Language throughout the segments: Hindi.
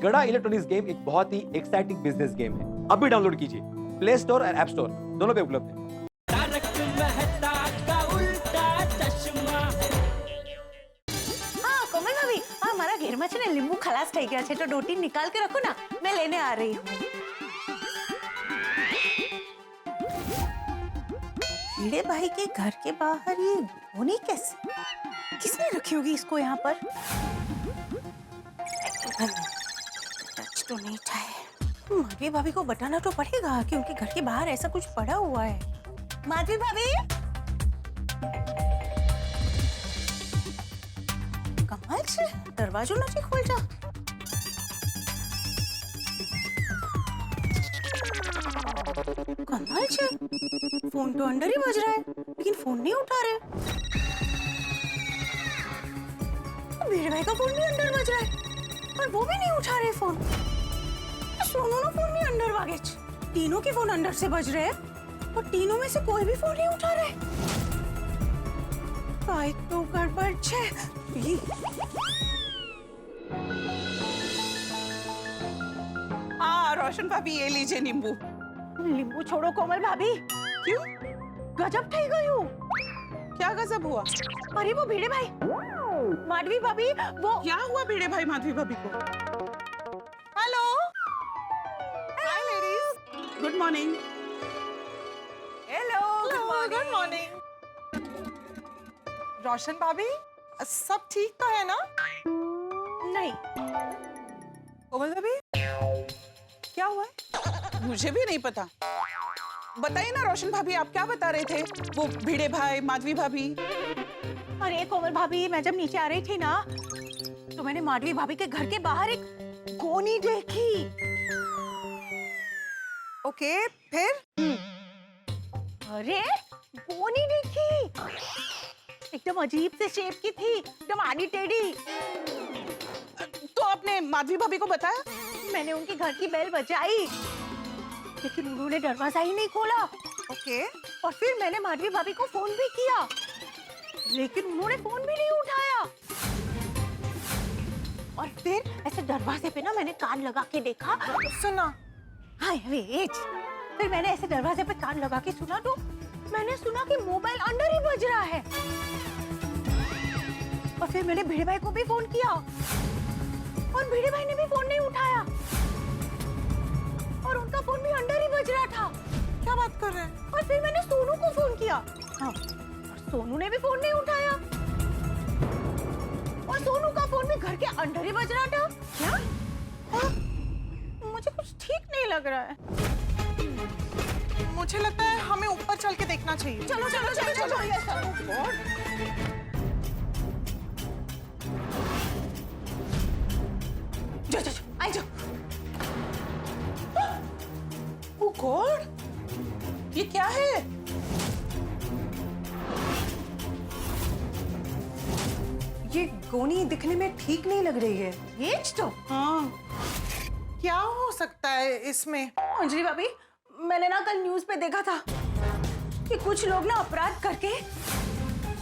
गड़ा इलेक्ट्रॉनिक्स गेम एक बहुत ही एक्साइटिंग बिजनेस गेम है। अभी डाउनलोड कीजिए, प्ले स्टोर और ऐप स्टोर दोनों पे उपलब्ध है। कोमल भाभी, મારા ઘરમાં છે ને લીંબુ ખલાસ થઈ ગયા છે તો ડોટી નિકાલ के रखो ना, मैं लेने आ रही हूँ। भिड़े भाई के घर के बाहर ये होनी कैसे? किसने रखी होगी इसको यहाँ पर? टच तो नहीं था। माधवी भाभी को बताना तो पड़ेगा कि उनके घर के बाहर ऐसा कुछ पड़ा हुआ है। माधवी भाभी, कमाल छे, दरवाजो नहीं खोलता। कमाल छे, फोन तो अंदर ही बज रहा है लेकिन फोन नहीं उठा रहे। मेरे भाई का फोन भी अंदर बज रहा है और वो भी नहीं उठा रहे फोन। सोनू ना फोन भी अंदर वागे छे। तीनों के फोन अंदर से बज रहे हैं और तीनों में से कोई भी फोन नहीं उठा रहे। भाई तो गड़बड़ छे। हाँ रोशन भाभी, ये लीजिए नींबू। नींबू छोड़ो कोमल भाभी। क्यों? गजब ठई गई हूँ। क्या गजब हुआ? अरे वो भिड़े भाई, माधवी भाभी, वो क्या हुआ भिड़े भाई माधवी भाभी को? Hello, hi ladies, good morning. Hello, good morning. Roshan भाभी, सब ठीक तो है ना? नहीं। कोमल भाभी, क्या हुआ है? मुझे भी नहीं पता। बताइए ना रोशन भाभी, आप क्या बता रहे थे? वो भिड़े भाई माधवी भाभी। अरे कोमल भाभी, मैं जब नीचे आ रही थी ना तो मैंने माधवी भाभी के घर के बाहर एक गोनी देखी। ओके, फिर? अरे गोनी देखी, एकदम अजीब से शेप की थी, एकदम आड़ी टेढ़ी। तो आपने माधवी भाभी को बताया? मैंने उनके घर की बेल बजाई लेकिन उन्होंने दरवाजा ही नहीं खोला। ओके, और फिर मैंने माधवी भाभी को फोन भी किया लेकिन उन्होंने फोन भी नहीं उठाया। और फिर ऐसे दरवाजे पे ना मैंने कान लगा के देखा। सुना। हाँ वेट, फिर मैंने ऐसे दरवाजे पे कान लगा के सुना तो मैंने सुना कि मोबाइल अंदर ही बज रहा है। और फिर मैंने भिड़े भाई को भी फोन किया और भिड़े भाई ने भी फोन नहीं उठाया और उनका फोन भी अंदर ही बज रहा था। क्या बात कर रहे हैं? और फिर मैंने सोनू को फोन किया। हाँ, और सोनू ने भी फोन नहीं उठाया और सोनू का फोन भी घर के अंदर ही बज रहा था। क्या? हाँ, मुझे कुछ ठीक नहीं लग रहा है। मुझे लगता है हमें ऊपर चल के देखना चाहिए। चलो चलो चलो चलो, ये चलो। जो आई जाओ। ओ गॉड, ये क्या है? ये गोनी दिखने में ठीक नहीं लग रही है। ये तो हाँ, क्या हो सकता है इसमें? अंजलि भाभी, मैंने ना कल न्यूज़ पे देखा था कि कुछ लोग ना अपराध करके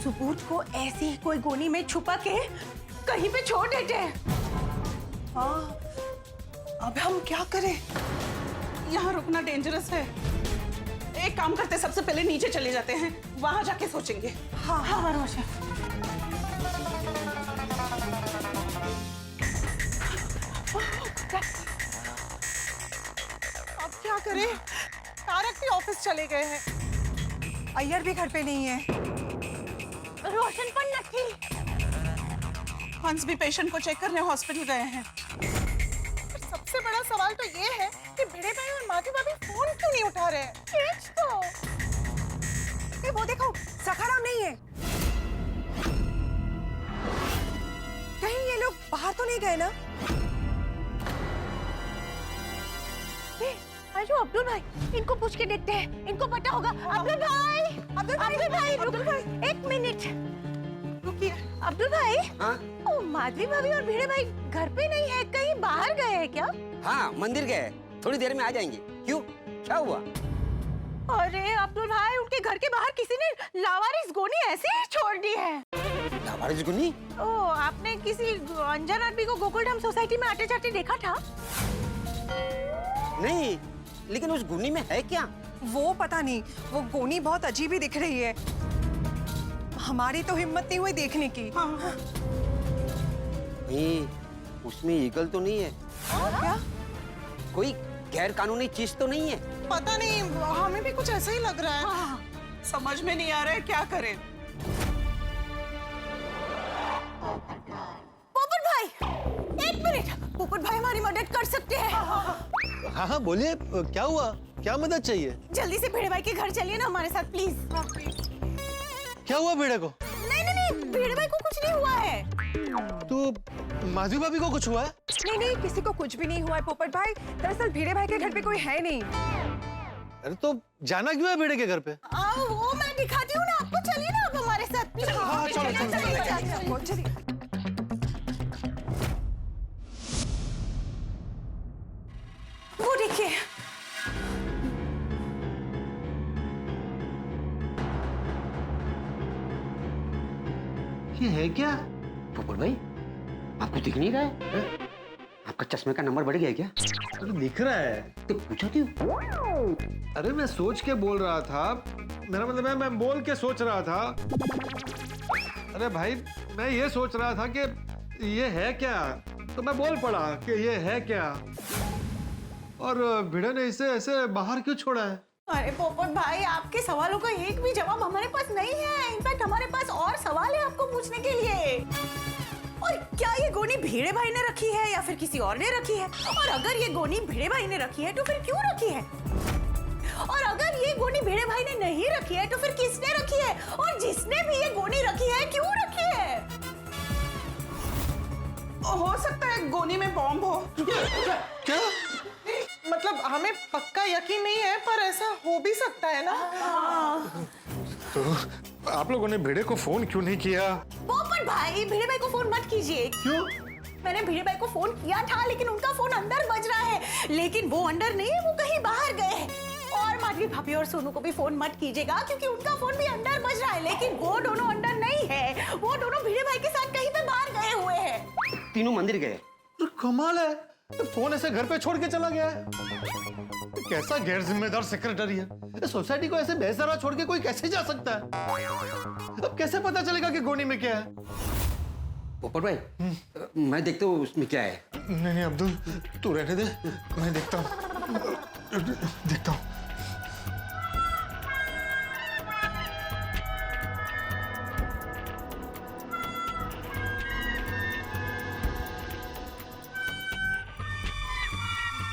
सबूत को ऐसी ही कोई गोनी में छुपा के कहीं पे छोड़ देते हैं। हाँ, अब हम क्या करें? यहाँ रुकना डेंजरस है। एक काम करते, सबसे पहले नीचे चले जाते हैं, वहां जाके सोचेंगे। हाँ हाँ रोशन। अब क्या करें? तारक भी ऑफिस चले गए हैं, अय्यर भी घर पे नहीं है। रोशन पर नथी। हंस भी पेशेंट को चेक करने हॉस्पिटल गए हैं। पर सबसे बड़ा सवाल तो ये है कि भिड़े भाई और माधवी भाभी फोन क्यों नहीं उठा रहे हैं? तो वो देखो, सखाराम नहीं है। कहीं ये लोग बाहर तो नहीं गए ना? अरे अब्दुल भाई, इनको पूछ के देखते हैं, इनको पता होगा। अब्दुल भाई, अब्दुल भाई, एक मिनट रुकिए। अब्दुल भाई, हाँ ओ माधवी भाभी और भिड़े भाई घर पे नहीं है, कहीं बाहर गए हैं क्या? हाँ, मंदिर गए, थोड़ी देर में आ जाएंगे। क्यों, क्या हुआ? अरे अब्दुल भाई, उनके घर के बाहर किसी ने लावारिस गोनी ऐसे ही छोड़ दी है। लावारिस गुन्नी? ओ, आपने किसी अनजान आदमी को गोकुलधाम सोसाइटी में आते जाते देखा था? नहीं, लेकिन उस गुन्नी में है क्या? वो पता नहीं, वो गोनी बहुत अजीब ही दिख रही है। हमारी तो हिम्मत नहीं हुई देखने की। नहीं, उसमें ईगल तो नहीं है? क्या? कोई गैर कानूनी चीज तो नहीं है? पता नहीं, हमें भी कुछ ऐसा ही लग रहा है। समझ में नहीं आ रहा है क्या करें। पोपट भाई, एक मिनट। पोपट भाई हमारी मदद कर सकते हैं। हाँ हाँ बोलिए, क्या हुआ? क्या मदद चाहिए? जल्दी से भिड़े भाई के घर चलिए ना हमारे साथ, प्लीज। क्या हुआ भेड़े को? नहीं नहीं नहीं, भिड़े भाई को कुछ नहीं हुआ है। तो माधवी भाभी को कुछ हुआ है? नहीं नहीं, किसी को कुछ भी नहीं हुआ है पोपट भाई। दरअसल भिड़े भाई के घर पे कोई है नहीं। अरे तो जाना क्यों है भेड़े के घर पे? वो मैं दिखाती हूँ ना आपको, चलिए ना आप हमारे साथ, प्लीज। हाँ, चलो, चलो, चलो, चलिए। वो देखिए, ये है क्या? पोपट भाई, आपको दिख नहीं रहा है? आपका चश्मे का नंबर बढ़ गया क्या? अरे दिख रहा है। तो पूछो क्यों? अरे मैं सोच के बोल रहा था, मेरा मतलब है मैं बोल के सोच रहा था। अरे भाई, मैं ये सोच रहा था कि ये है क्या, तो मैं बोल पड़ा कि ये है क्या, और भिड़े ने इसे ऐसे बाहर क्यों छोड़ा है? अरे पोपट भाई, आपके सवालों का एक भी जवाब हमारे पास नहीं है। इनफैक्ट हमारे पास और सवाल है आपको पूछने के लिए। और क्या ये गोनी भिड़े भाई ने रखी है या फिर किसी और ने रखी है? और अगर ये गोनी भिड़े भाई ने रखी है तो फिर क्यों रखी है? और अगर ये गोनी भिड़े भाई ने नहीं रखी है तो फिर किसने रखी है? और जिसने भी ये गोनी रखी है क्यों रखी है? हो सकता है गोनी में बॉम्ब हो। क्या? मतलब हमें पक्का यकीन नहीं है, पर ऐसा हो भी सकता है ना। तो आप लोगों ने भिड़े को फोन क्यों नहीं किया? पोपट भाई, भिड़े भाई को फोन मत कीजिए। क्यों? मैंने भिड़े भाई को फोन किया था, लेकिन उनका फोन अंदर बज रहा है। लेकिन वो अंदर नहीं है, वो कहीं बाहर गए हैं। और माधवी भाभी और सोनू को भी फोन मत कीजिएगा, क्योंकि उनका फोन भी अंदर बज रहा है। लेकिन वो दोनों अंदर नहीं है, वो दोनों भिड़े भाई के साथ कहीं पे बाहर गए हुए हैं। तीनों मंदिर गए। तो कमाल है, तो फोन ऐसे घर पे छोड़ के चला गया है। कैसा गैर जिम्मेदार सेक्रेटरी है। सोसाइटी को ऐसे बेसहारा छोड़ के कोई कैसे जा सकता है? अब कैसे पता चलेगा कि गोनी में क्या है? पोपट भाई, मैं देखता हूँ उसमें क्या है। नहीं नहीं अब्दुल, तू रहने दे, मैं देखता हूँ, देखता हूँ।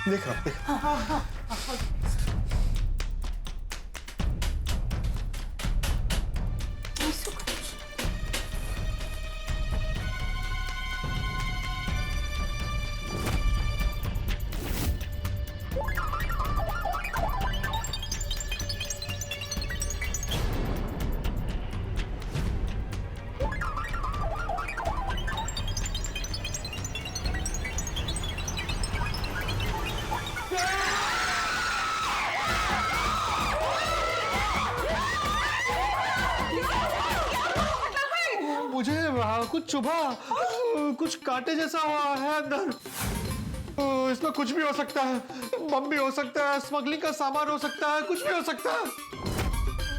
देख रहा देख। मुझे कुछ चुभा, कुछ कांटे जैसा हुआ है अंदर। इसमें कुछ भी हो सकता है, बम भी हो सकता है, स्मगलिंग का सामान हो सकता है, कुछ भी हो सकता है।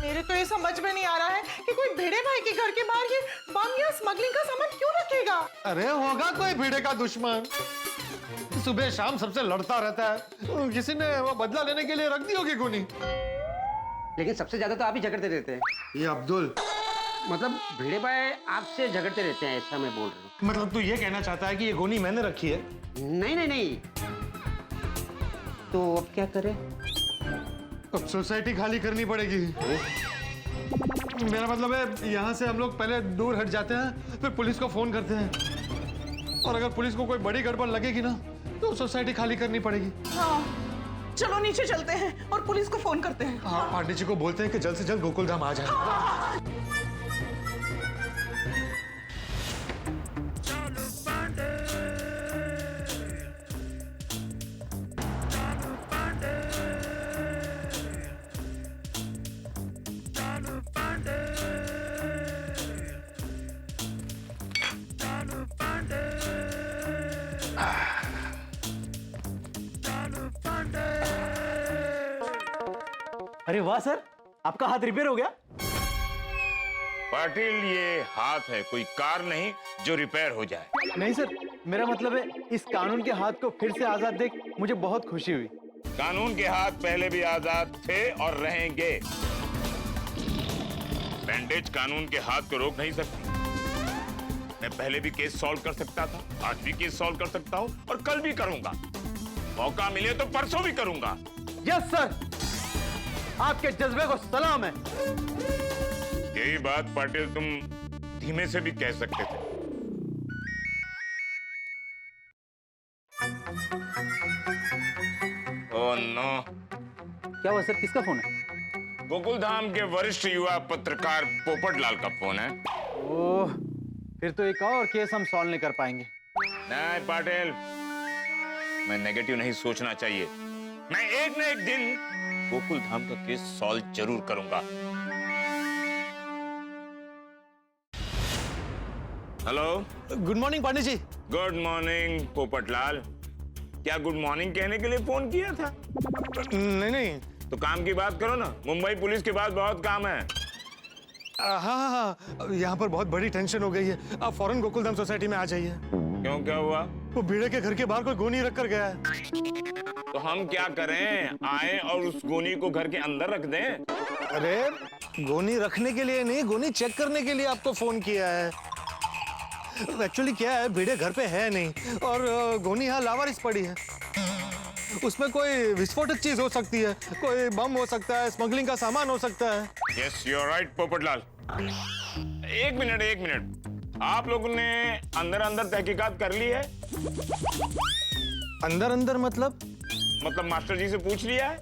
मेरे तो ये समझ में नहीं आ रहा है कि कोई भिड़े भाई के घर के बाहर ये बम या स्मगलिंग का सामान क्यों रखेगा। अरे होगा कोई भिड़े का दुश्मन, सुबह शाम सबसे लड़ता रहता है। किसी ने वो बदला लेने के लिए रख दी होगी गोनी। लेकिन सबसे ज्यादा तो आप ही झगड़ते रहते हैं। ये अब्दुल, मतलब भिड़े भाई आपसे झगड़ते रहते हैं, ऐसा मैं बोल रहा हूँ। मतलब तू ये कहना चाहता है कि ये गोनी मैंने रखी है? नहीं नहीं नहीं, तो अब क्या करें? अब सोसाइटी खाली करनी पड़ेगी। मेरा मतलब है यहाँ से हम लोग पहले दूर हट जाते हैं, फिर पुलिस को फोन करते हैं, और अगर पुलिस को कोई बड़ी गड़बड़ लगेगी ना तो सोसाइटी खाली करनी पड़ेगी। हाँ, चलो नीचे चलते हैं और पुलिस को फोन करते हैं। हाँ, पांडे जी को बोलते हैं कि जल्द से जल्द गोकुलधाम आ जाए। अरे वाह सर, आपका हाथ रिपेयर हो गया? पाटिल, ये हाथ है, कोई कार नहीं जो रिपेयर हो जाए। नहीं सर, मेरा मतलब है इस कानून के हाथ को फिर से आजाद देख मुझे बहुत खुशी हुई। कानून के हाथ पहले भी आजाद थे और रहेंगे। बैंडेज कानून के हाथ को रोक नहीं सकती। मैं पहले भी केस सॉल्व कर सकता था, आज भी केस सॉल्व कर सकता हूँ और कल भी करूंगा। मौका मिले तो परसों भी करूंगा। यस सर, आपके जज्बे को सलाम है। यही बात पाटिल तुम धीमे से भी कह सकते थे। Oh no. क्या हुआ सर, किसका फोन है? गोकुल धाम के वरिष्ठ युवा पत्रकार पोपटलाल का फोन है। ओह, फिर तो एक और केस हम सॉल्व नहीं कर पाएंगे। नहीं पाटिल, मैं नेगेटिव नहीं सोचना चाहिए। मैं एक न एक दिन गोकुल धाम का केस सॉल्व जरूर करूंगा। Hello, good morning Pandey ji. Good morning Popatlal. क्या गुड मॉर्निंग कहने के लिए फोन किया था? नहीं, तो काम की बात करो ना। मुंबई पुलिस के पास बहुत काम है। हाँ, यहाँ पर बहुत बड़ी टेंशन हो गई है। आप फौरन गोकुलधाम सोसाइटी में आ जाइए। क्यों, क्या हुआ? वो भिड़े के घर के बाहर कोई गोनी रख कर गया है। तो हम क्या करें, आए और उस गोनी को घर के अंदर रख दें? अरे गोनी रखने के लिए नहीं, गोनी चेक करने के लिए आपको फोन किया है। एक्चुअली क्या है, भिड़े घर पे है नहीं और गोनी यहाँ लावारिस पड़ी है। उसमें कोई विस्फोटक चीज हो सकती है, कोई बम हो सकता है, स्मगलिंग का सामान हो सकता है। Yes, you are right Popatlal. एक मिनट, आप लोगों ने अंदर तहकीकात कर ली है? अंदर मतलब मास्टर जी से पूछ लिया है?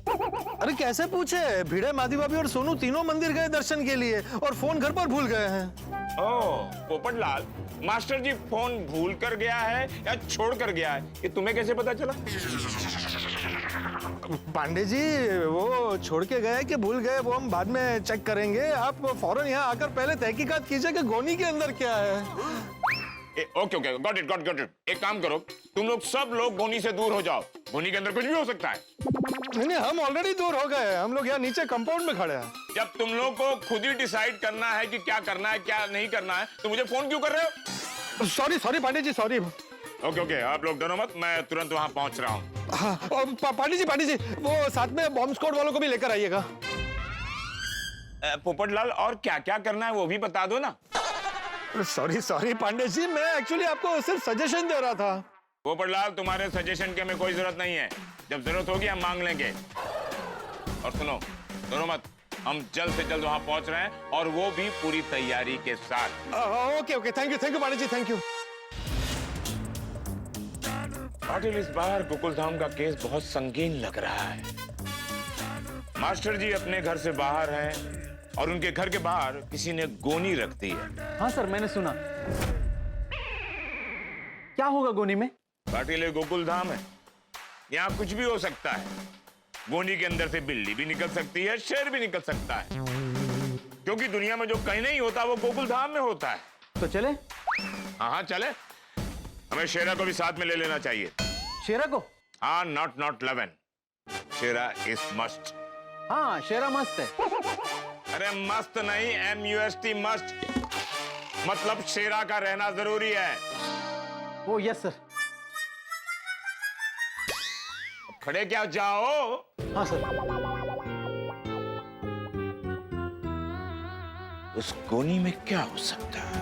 अरे कैसे पूछे, भिड़े, मादी भाभी और सोनू तीनों मंदिर गए दर्शन के लिए और फोन घर पर भूल गए हैं। ओह पोपटलाल, मास्टर जी फोन भूल कर गया है या छोड़ कर गया है, ये तुम्हें कैसे पता चला? पांडे जी, वो छोड़ के गए कि भूल गए वो हम बाद में चेक करेंगे। आप फौरन यहाँ आकर पहले तहकीकात कीजिए कि गोनी के अंदर क्या है। Okay, got it. एक काम करो, तुम लोग सब लोग गोनी से दूर हो जाओ। गोनी के अंदर कुछ भी हो सकता है। नहीं, हम ऑलरेडी दूर हो गए। हम लोग यहाँ नीचे कंपाउंड में खड़े हैं। जब तुम लोग को खुद ही डिसाइड करना है कि क्या करना है क्या नहीं करना है, तो मुझे फोन क्यों कर रहे हो? Sorry Pandey ji, sorry. Okay, आप लोग डरो मत, मैं तुरंत वहां पहुंच रहा हूँ। हाँ, और पांडे जी, वो साथ में बॉम्ब स्क्वाड वालों को भी लेकर आइएगा। पोपटलाल, और क्या क्या करना है वो भी बता दो ना। सॉरी पांडे जी, मैं एक्चुअली आपको सिर्फ सजेशन दे रहा था। पोपटलाल, तुम्हारे सजेशन की हमें कोई जरूरत नहीं है। जब जरूरत होगी हम मांग लेंगे। और सुनो, डरो मत, हम जल्द से जल्द वहां पहुंच रहे हैं और वो भी पूरी तैयारी के साथ। Okay, thank you Pandey ji, thank you. Patil, इस बार गोकुलधाम का केस बहुत संगीन लग रहा है। मास्टर जी अपने घर से बाहर हैं और उनके घर के बाहर किसी ने गोनी रख दी है। हाँ सर, मैंने सुना। क्या होगा गोनी में? पाटिल, गोकुलधाम है, यहाँ कुछ भी हो सकता है। गोनी के अंदर से बिल्ली भी निकल सकती है, शेर भी निकल सकता है, क्योंकि दुनिया में जो कहीं नहीं होता वो गोकुलधाम में होता है। तो चले? हाँ चले। हमें शेरा को भी साथ में ले लेना चाहिए। शेरा को? हाँ, नॉट 11। Shera is must. हाँ, शेरा मस्त है। अरे मस्त नहीं, MUST मस्ट, मतलब शेरा का रहना जरूरी है। ओ यस सर। खड़े क्या, जाओ। हाँ सर। उस गोनी में क्या हो सकता है,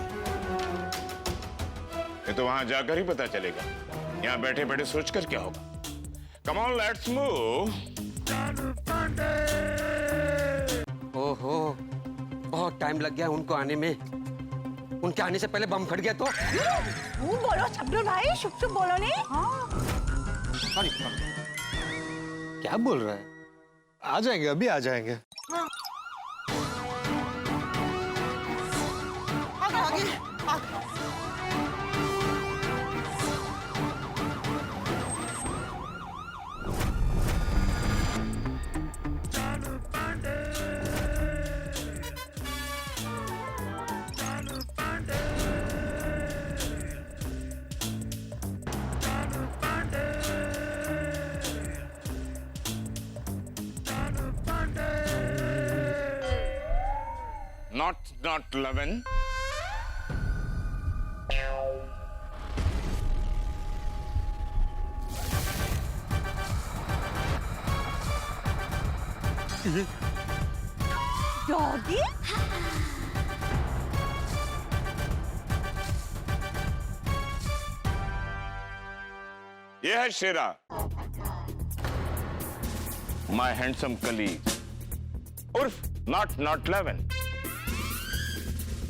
ये तो वहां जाकर ही पता चलेगा। यहाँ बैठे बैठे सोचकर क्या होगा। Come on, let's move. ओहो, बहुत टाइम लग गया उनको आने में। उनके आने से पहले बम फट गया तो। बोलो छबरू भाई, शुभ बोलो नहीं। हाँ। सॉरी। क्या बोल रहा है? आ जाएंगे, अभी आ जाएंगे। आगे। not 11. डॉगी ये है शेरा, माय हैंडसम कलीग, उर्फ नॉट 11।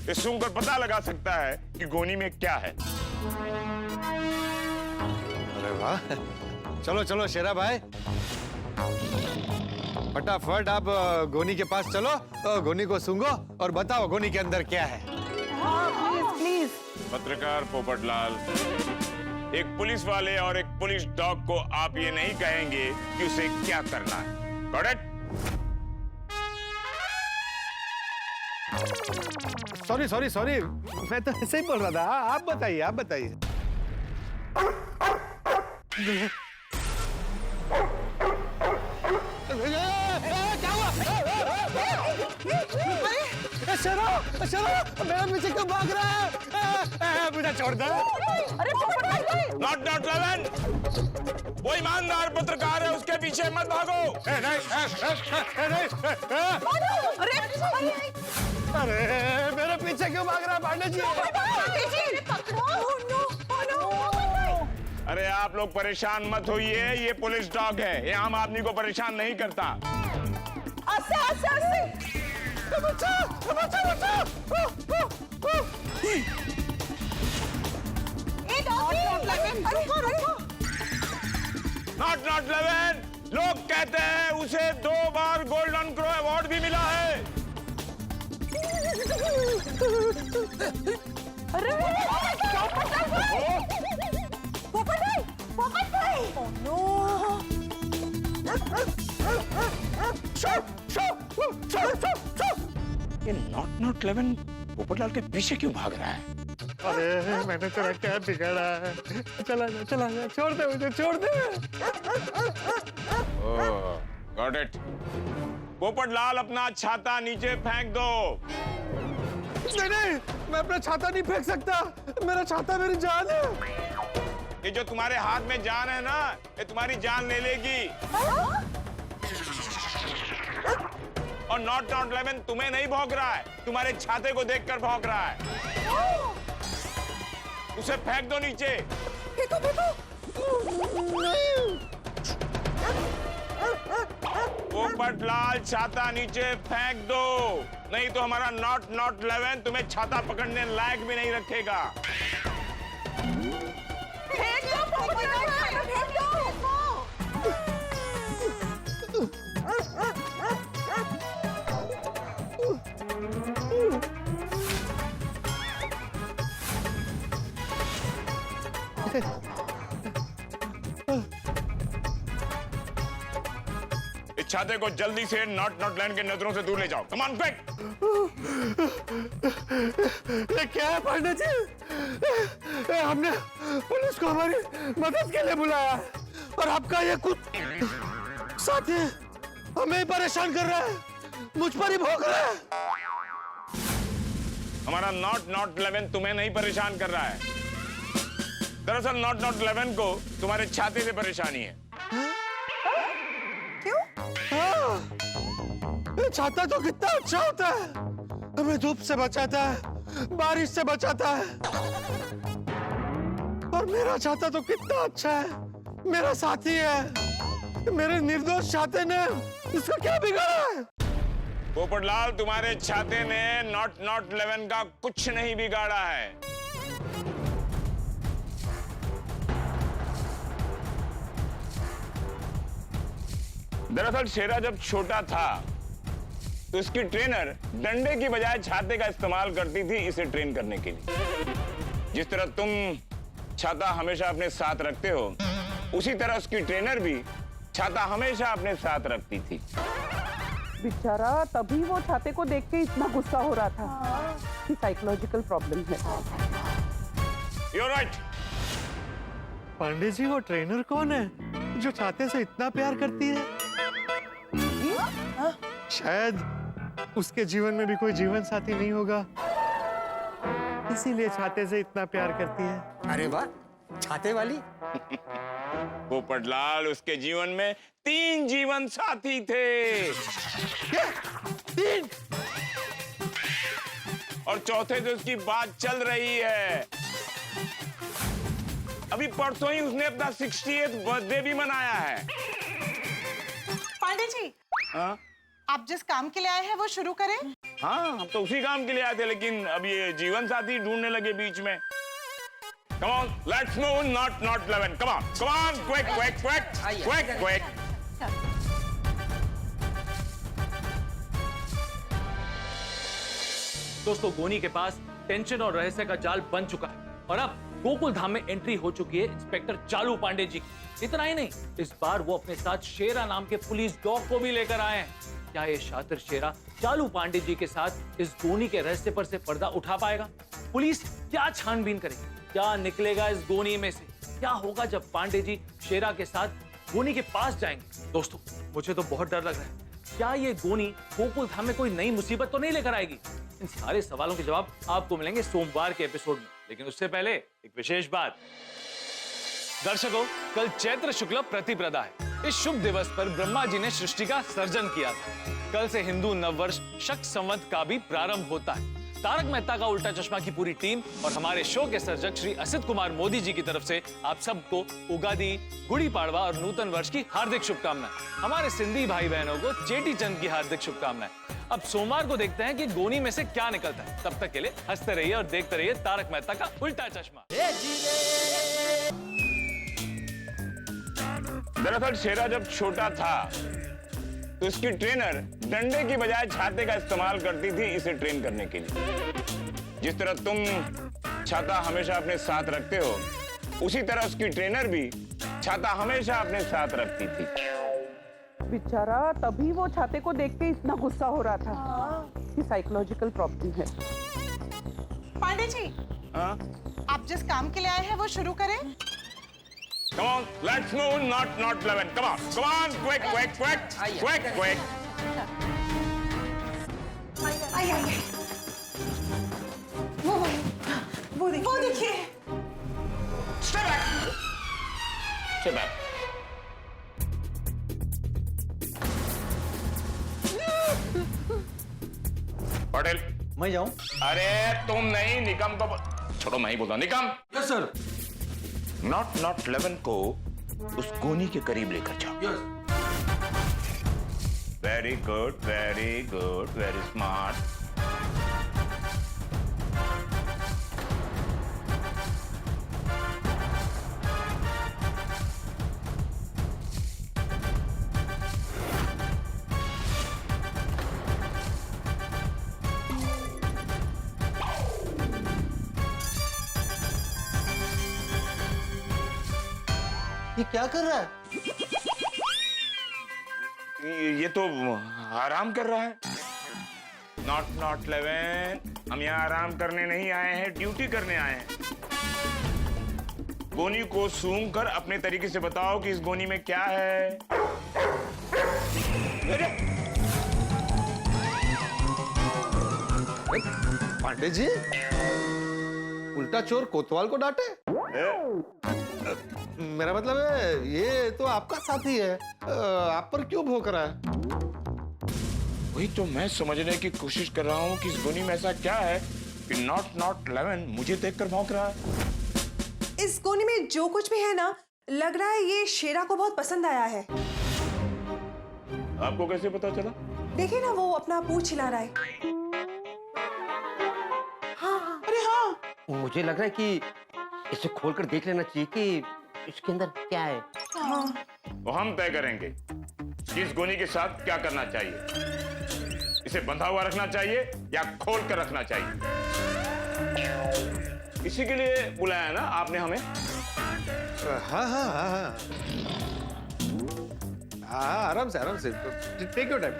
ये सुनकर पता लगा सकता है कि गोनी में क्या है। अरे वाह, चलो चलो शेरा भाई, फटाफट आप गोनी के पास चलो, गोनी को सूंघो और बताओ गोनी के अंदर क्या है। पत्रकार पोपटलाल, एक पुलिस वाले और एक पुलिस डॉग को आप ये नहीं कहेंगे कि उसे क्या करना है। Got it? सॉरी, मैं तो ऐसे ही बोल रहा था। आप बताइए। क्या हुआ? शरो, मेरा पीछे क्यों भाग रहा है? मुझे छोड़ दे। Not 11। वो ईमानदार पत्रकार है, उसके पीछे मत भागो। अरे मेरे पीछे क्यों भाग रहा है पांडे जी? अरे आप लोग परेशान मत होइए, ये पुलिस डॉग है, ये आम आदमी को परेशान नहीं करता। Not 11। लोग कहते हैं उसे 2 बार गोल्डन क्रो अवार्ड भी मिला है। अरे पोपट भाई, ये नॉट 11 पोपटलाल के पीछे क्यों भाग रहा है? अरे मैंने तेरा क्या बिगाड़ा है? चला जा, छोड़ दे मुझे, छोड़ दे। Got it. पोपटलाल अपना छाता नीचे फेंक दो। नहीं, मैं अपना छाता नहीं फेंक सकता। मेरा छाता मेरी जान है। ये जो तुम्हारे हाथ में जान है ना, ये तुम्हारी जान ले लेगी। और नॉट 11 तुम्हें नहीं भौंक रहा है, तुम्हारे छाते को देखकर भौंक रहा है। उसे फेंक दो नीचे। पोपटलाल छाता नीचे फेंक दो, नहीं तो हमारा नॉट 11 तुम्हें छाता पकड़ने लायक भी नहीं रखेगा। इस छाते को जल्दी से नॉट 11 के नजरों से दूर ले जाओ। Come on quick. ये क्या है पांडे जी? हमने पुलिस को हमारी मदद के लिए बुलाया और आपका ये कुछ साथी हमें ही परेशान कर रहा है, मुझ पर ही भौंक रहा है। हमारा नॉट 11 तुम्हें नहीं परेशान कर रहा है। दरअसल नॉट 11 को तुम्हारे छाते से परेशानी है। हाँ, ये छाता तो कितना अच्छा होता है, हमें धूप से बचाता है, बारिश से बचाता है। और मेरा छाता तो कितना अच्छा है, मेरा साथी है। मेरे निर्दोष छाते ने इसका क्या बिगाड़ा है? पोपटलाल, तुम्हारे छाते ने नॉट 11 का कुछ नहीं बिगाड़ा है। दरअसल शेरा जब छोटा था तो इसकी ट्रेनर डंडे की बजाय छाते का इस्तेमाल करती थी इसे ट्रेन करने के लिए। जिस तरह तुम छाता हमेशा अपने साथ रखते हो, उसी तरह उसकी ट्रेनर भी छाता हमेशा अपने साथ रखती थी। बेचारा तभी वो छाते को देख के इतना गुस्सा हो रहा था कि साइकोलॉजिकल प्रॉब्लम है। You're right। पांडे जी, वो ट्रेनर कौन है जो छाते से इतना प्यार करती है? शायद उसके जीवन में भी कोई जीवन साथी नहीं होगा, इसीलिए छाते से इतना प्यार करती है। अरे वाह, छाते वाली। पोपटलाल, उसके जीवन में 3 जीवन साथी थे। क्या? 3? और चौथे से उसकी बात चल रही है। अभी परसों ही उसने अपना 68th बर्थडे भी मनाया है। पांडे जी, हाँ? आप जिस काम के लिए आए हैं वो शुरू करें। हाँ, हम तो उसी काम के लिए आए थे, लेकिन अब ये जीवन साथी ढूंढने लगे बीच में। Come on, let's move, not 11. Come on, quick. दोस्तों, गोनी के पास टेंशन और रहस्य का जाल बन चुका है और अब गोकुल धाम में एंट्री हो चुकी है इंस्पेक्टर चालू पांडे जी की। इतना ही नहीं, इस बार वो अपने साथ शेरा नाम के पुलिस डॉग को भी लेकर आए हैं। क्या ये शातिर शेरा चालू पांडे जी के साथ इस गोनी के रहस्य पर से पर्दा उठा पाएगा? पुलिस क्या छानबीन करेगी? क्या निकलेगा इस गोनी में से? क्या होगा जब पांडे जी शेरा के साथ गोनी के पास जाएंगे? दोस्तों, मुझे तो बहुत डर लग रहा है। क्या ये गोनी गोकुल धाम में कोई नई मुसीबत तो नहीं लेकर आएगी? इन सारे सवालों के जवाब आपको मिलेंगे सोमवार के एपिसोड में, लेकिन उससे पहले एक विशेष बात। दर्शकों, कल चैत्र शुक्ल प्रतिपदा है। इस शुभ दिवस पर ब्रह्मा जी ने सृष्टि का सर्जन किया था। कल से हिंदू नववर्ष शक संवत का भी प्रारंभ होता है। तारक मेहता का उल्टा चश्मा की पूरी टीम और हमारे शो के सर्जक श्री असित कुमार मोदी जी की तरफ से आप सबको उगादी, गुड़ी पाड़वा और नूतन वर्ष की हार्दिक शुभकामनाएं। हमारे सिंधी भाई बहनों को चेटी चंद की हार्दिक शुभकामनाएं। अब सोमवार को देखते हैं कि गोनी में से क्या निकलता है। तब तक के लिए हंसते रहिए और देखते रहिए तारक मेहता का उल्टा चश्मा। दरअसल शेरा जब छोटा था तो उसकी ट्रेनर डंडे की बजाय छाते का इस्तेमाल करती थी इसे ट्रेन करने के लिए। जिस तरह तुम छाता हमेशा अपने साथ रखते हो, उसी तरह उसकी ट्रेनर भी छाता हमेशा अपने साथ रखती थी। बेचारा तभी वो छाते को देख के इतना गुस्सा हो रहा था। ये साइकोलॉजिकल प्रॉब्लम है। पांडे जी, हाँ? आप जिस काम के लिए आए हैं वो शुरू करें। Come on, let's move, not 11. Come on, quick. आइए। वो देखिए। Stay back. पटेल, मैं जाऊं? अरे तुम नहीं, निकम को छोड़ो, मैं ही बोलता हूं। Nikam, yes sir. नॉट 11 को उस गोनी के करीब लेकर जाओ। Yes. Very good, very smart. ये क्या कर रहा है? ये तो आराम कर रहा है। नॉट 11, हम यहाँ आराम करने नहीं आए हैं, ड्यूटी करने आए हैं। गोनी को सूंघ कर अपने तरीके से बताओ कि इस गोनी में क्या है। पांडे जी, उल्टा चोर कोतवाल को डांटे? मेरा मतलब है ये तो आपका साथी है, आप पर क्यों भौंक रहा है? वही तो मैं समझने की कोशिश कर रहा हूँ कि इस गोनी में ऐसा क्या है कि नॉट 11 मुझे देखकर भौंक रहा है। इस गोनी में जो कुछ भी है ना, लग रहा है ये शेरा को बहुत पसंद आया है। आपको कैसे पता चला? देखिए ना, वो अपना पूंछ हिला रहा है। हाँ, अरे हाँ, मुझे लग रहा है कि इसे खोलकर देख लेना चाहिए कि इसके अंदर क्या है। हाँ। तो हम तय करेंगे कि इस गोनी के साथ क्या करना चाहिए। इसे बंधा हुआ रखना चाहिए या खोल कर रखना चाहिए। इसी के लिए बुलाया है ना आपने हमें? हाँ, आराम से टेक योर टाइम।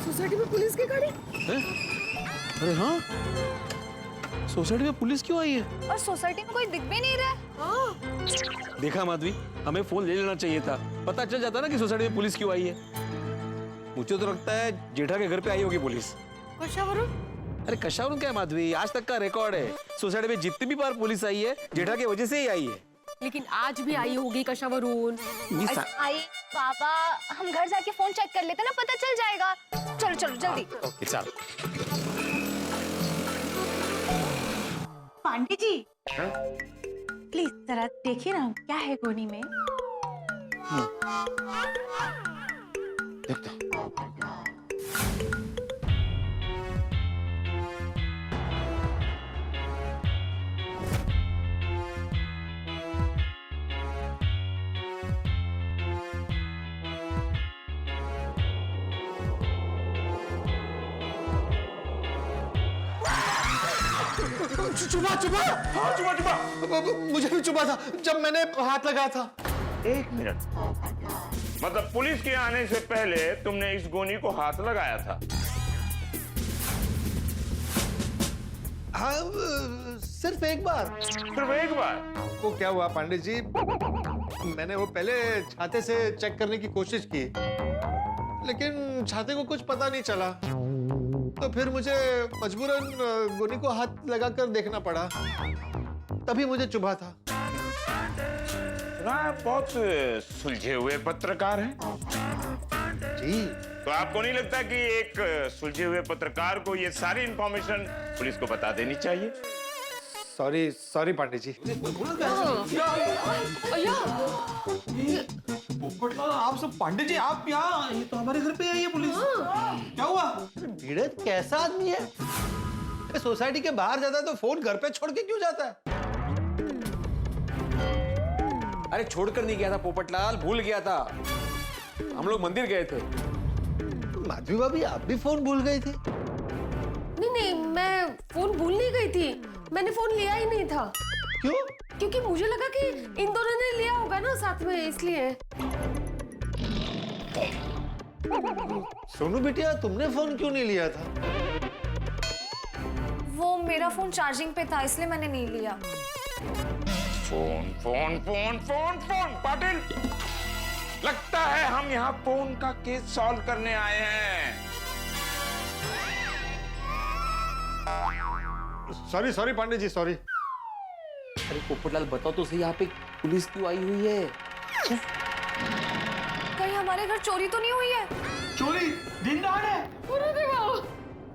सोसाइटी में पुलिस की गाड़ी। अरे हाँ, सोसाइटी में पुलिस क्यों आई है? और सोसाइटी में कोई दिख भी नहीं रहा। देखा माधवी, हमें फोन ले लेना चाहिए था, पता चल जाता ना कि सोसाइटी में पुलिस क्यों आई है। मुझे तो लगता है जेठा के घर पे आई होगी पुलिस। अरे कशावरुन क्या है माधवी, आज तक का रिकॉर्ड है, सोसाइटी में जितनी भी बार पुलिस आई है जेठा की वजह से ही आई है। लेकिन आज भी आई होगी कशावरुन। आई पापा, हम घर जाके फोन चेक कर लेते ना, पता चल जाएगा। चलो चलो जल्दी। ओके चल। पांडे जी प्लीज जरा देखिए ना क्या है गोनी में। देखते। चुपा चुपा, हाँ चुपा चुपा, मुझे भी चुपा था जब मैंने हाथ लगाया था। 1 मिनट, मतलब पुलिस के आने से पहले तुमने इस गोनी को हाथ लगाया था? हाँ, सिर्फ एक बार। सिर्फ एक बार? वो क्या हुआ पांडे जी, मैंने वो पहले छाते से चेक करने की कोशिश की, लेकिन छाते को कुछ पता नहीं चला, तो फिर मुझे मजबूरन गोनी को हाथ लगाकर देखना पड़ा, तभी मुझे चुभा था। बहुत सुलझे हुए पत्रकार हैं जी। तो आपको नहीं लगता कि एक सुलझे हुए पत्रकार को ये सारी इंफॉर्मेशन पुलिस को बता देनी चाहिए? Sorry sorry Pandey ji. आप सब पांडे जी, आप यहाँ, ये तो हमारे घर पे आई है पुलिस। क्या हुआ? भीड़त कैसा आदमी है, सोसाइटी के बाहर जाता है तो फोन घर पे छोड़ के क्यों जाता है? अरे छोड़कर नहीं गया था पोपटलाल, भूल गया था। हम लोग मंदिर गए थे। माधवी भाभी, आप भी फोन भूल गई थी? नहीं नहीं, मैं फोन भूल नहीं गई थी, मैंने फोन लिया ही नहीं था। क्यों? क्योंकि मुझे लगा कि इन दोनों ने लिया होगा ना साथ में, इसलिए। सोनू बिटिया, तुमने फोन क्यों नहीं लिया था? वो मेरा फोन चार्जिंग पे था, इसलिए मैंने नहीं लिया। Phone phone phone phone phone, Patil, लगता है हम यहाँ फोन का केस सॉल्व करने आए हैं। Sorry sorry Pandey ji, sorry. अरे पोपटलाल, बताओ तो सही, यहाँ पे पुलिस क्यों आई हुई है? कहीं हमारे घर चोरी तो नहीं हुई है? चोरी? दिन दहाड़े?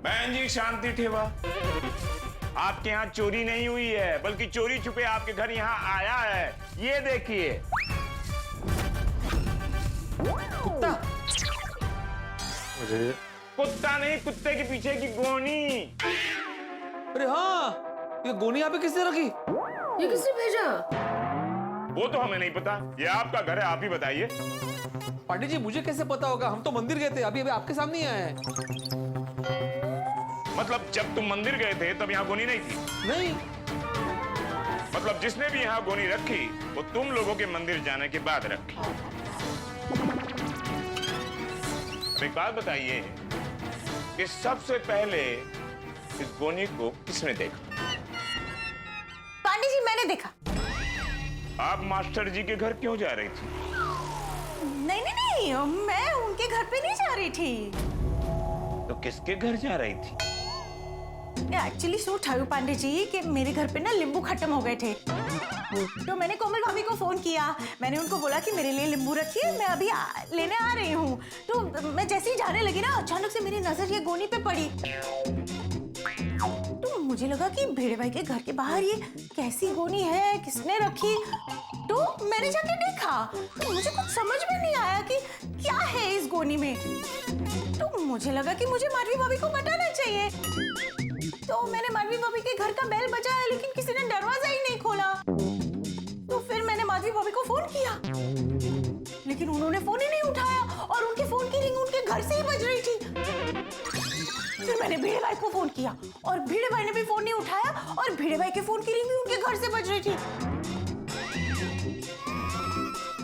बहन जी शांति ठेवा, आपके यहाँ चोरी नहीं हुई है, बल्कि चोरी छुपे आपके घर यहाँ आया है। ये देखिए। कुत्ता? अरे कुत्ता नहीं, कुत्ते के पीछे की गोनी। अरे हाँ, ये गोनी यहाँ पे किसने रखी? ये किसने भेजा? वो तो हमें नहीं पता, ये आपका घर है, आप ही बताइए। पांडे जी, मुझे कैसे पता होगा, हम तो मंदिर गए थे, अभी अभी आपके सामने ही आए हैं। मतलब जब तुम मंदिर गए थे तब यहाँ गोनी नहीं थी? नहीं। मतलब जिसने भी यहाँ गोनी रखी वो तुम लोगों के मंदिर जाने के बाद रखी। अब एक बात बताइए कि सबसे पहले इस गोनी को किसने देखा? पांडे जी, मैंने देखा। आप मास्टर जी के घर क्यों जा रही थी? नहीं नहीं नहीं, मैं उनके घर पे नहीं जा रही थी। तो किसके घर जा रही थी? एक्चुअली सूट था पांडे जी कि मेरे घर पे ना नींबू खत्म हो गए थे, तो मैंने कोमल भाभी को फोन किया। मैंने उनको बोला कि मेरे लिए नींबू रखिए, मैं अभी लेने आ रही हूँ। तो मैं जैसे ही जाने लगी ना, अचानक से मेरी नजर ये गोनी पे पड़ी। तो मुझे लगा कि भेड़े भाई के घर के बाहर ये कैसी गोनी है, किसने रखी। तो मैंने जाके देखा, तो मुझे कुछ समझ में नहीं आया कि क्या है इस गोनी में। तो मुझे लगा कि मुझे माधवी भाभी को बताना चाहिए। तो मैंने माधवी भाभी के घर का बेल बजाया, लेकिन किसी ने दरवाजा ही नहीं खोला। तो फिर मैंने माधवी भाभी को फोन किया, लेकिन उन्होंने फोन ही नहीं उठाया, और उनके फोन की रिंग उनके घर से ही बज रही थी। फिर मैंने भिड़े भाई को फोन किया, और भिड़े भाई ने भी फोन नहीं उठाया, और भिड़े भाई के फोन की रिंग भी उनके घर से बज रही थी।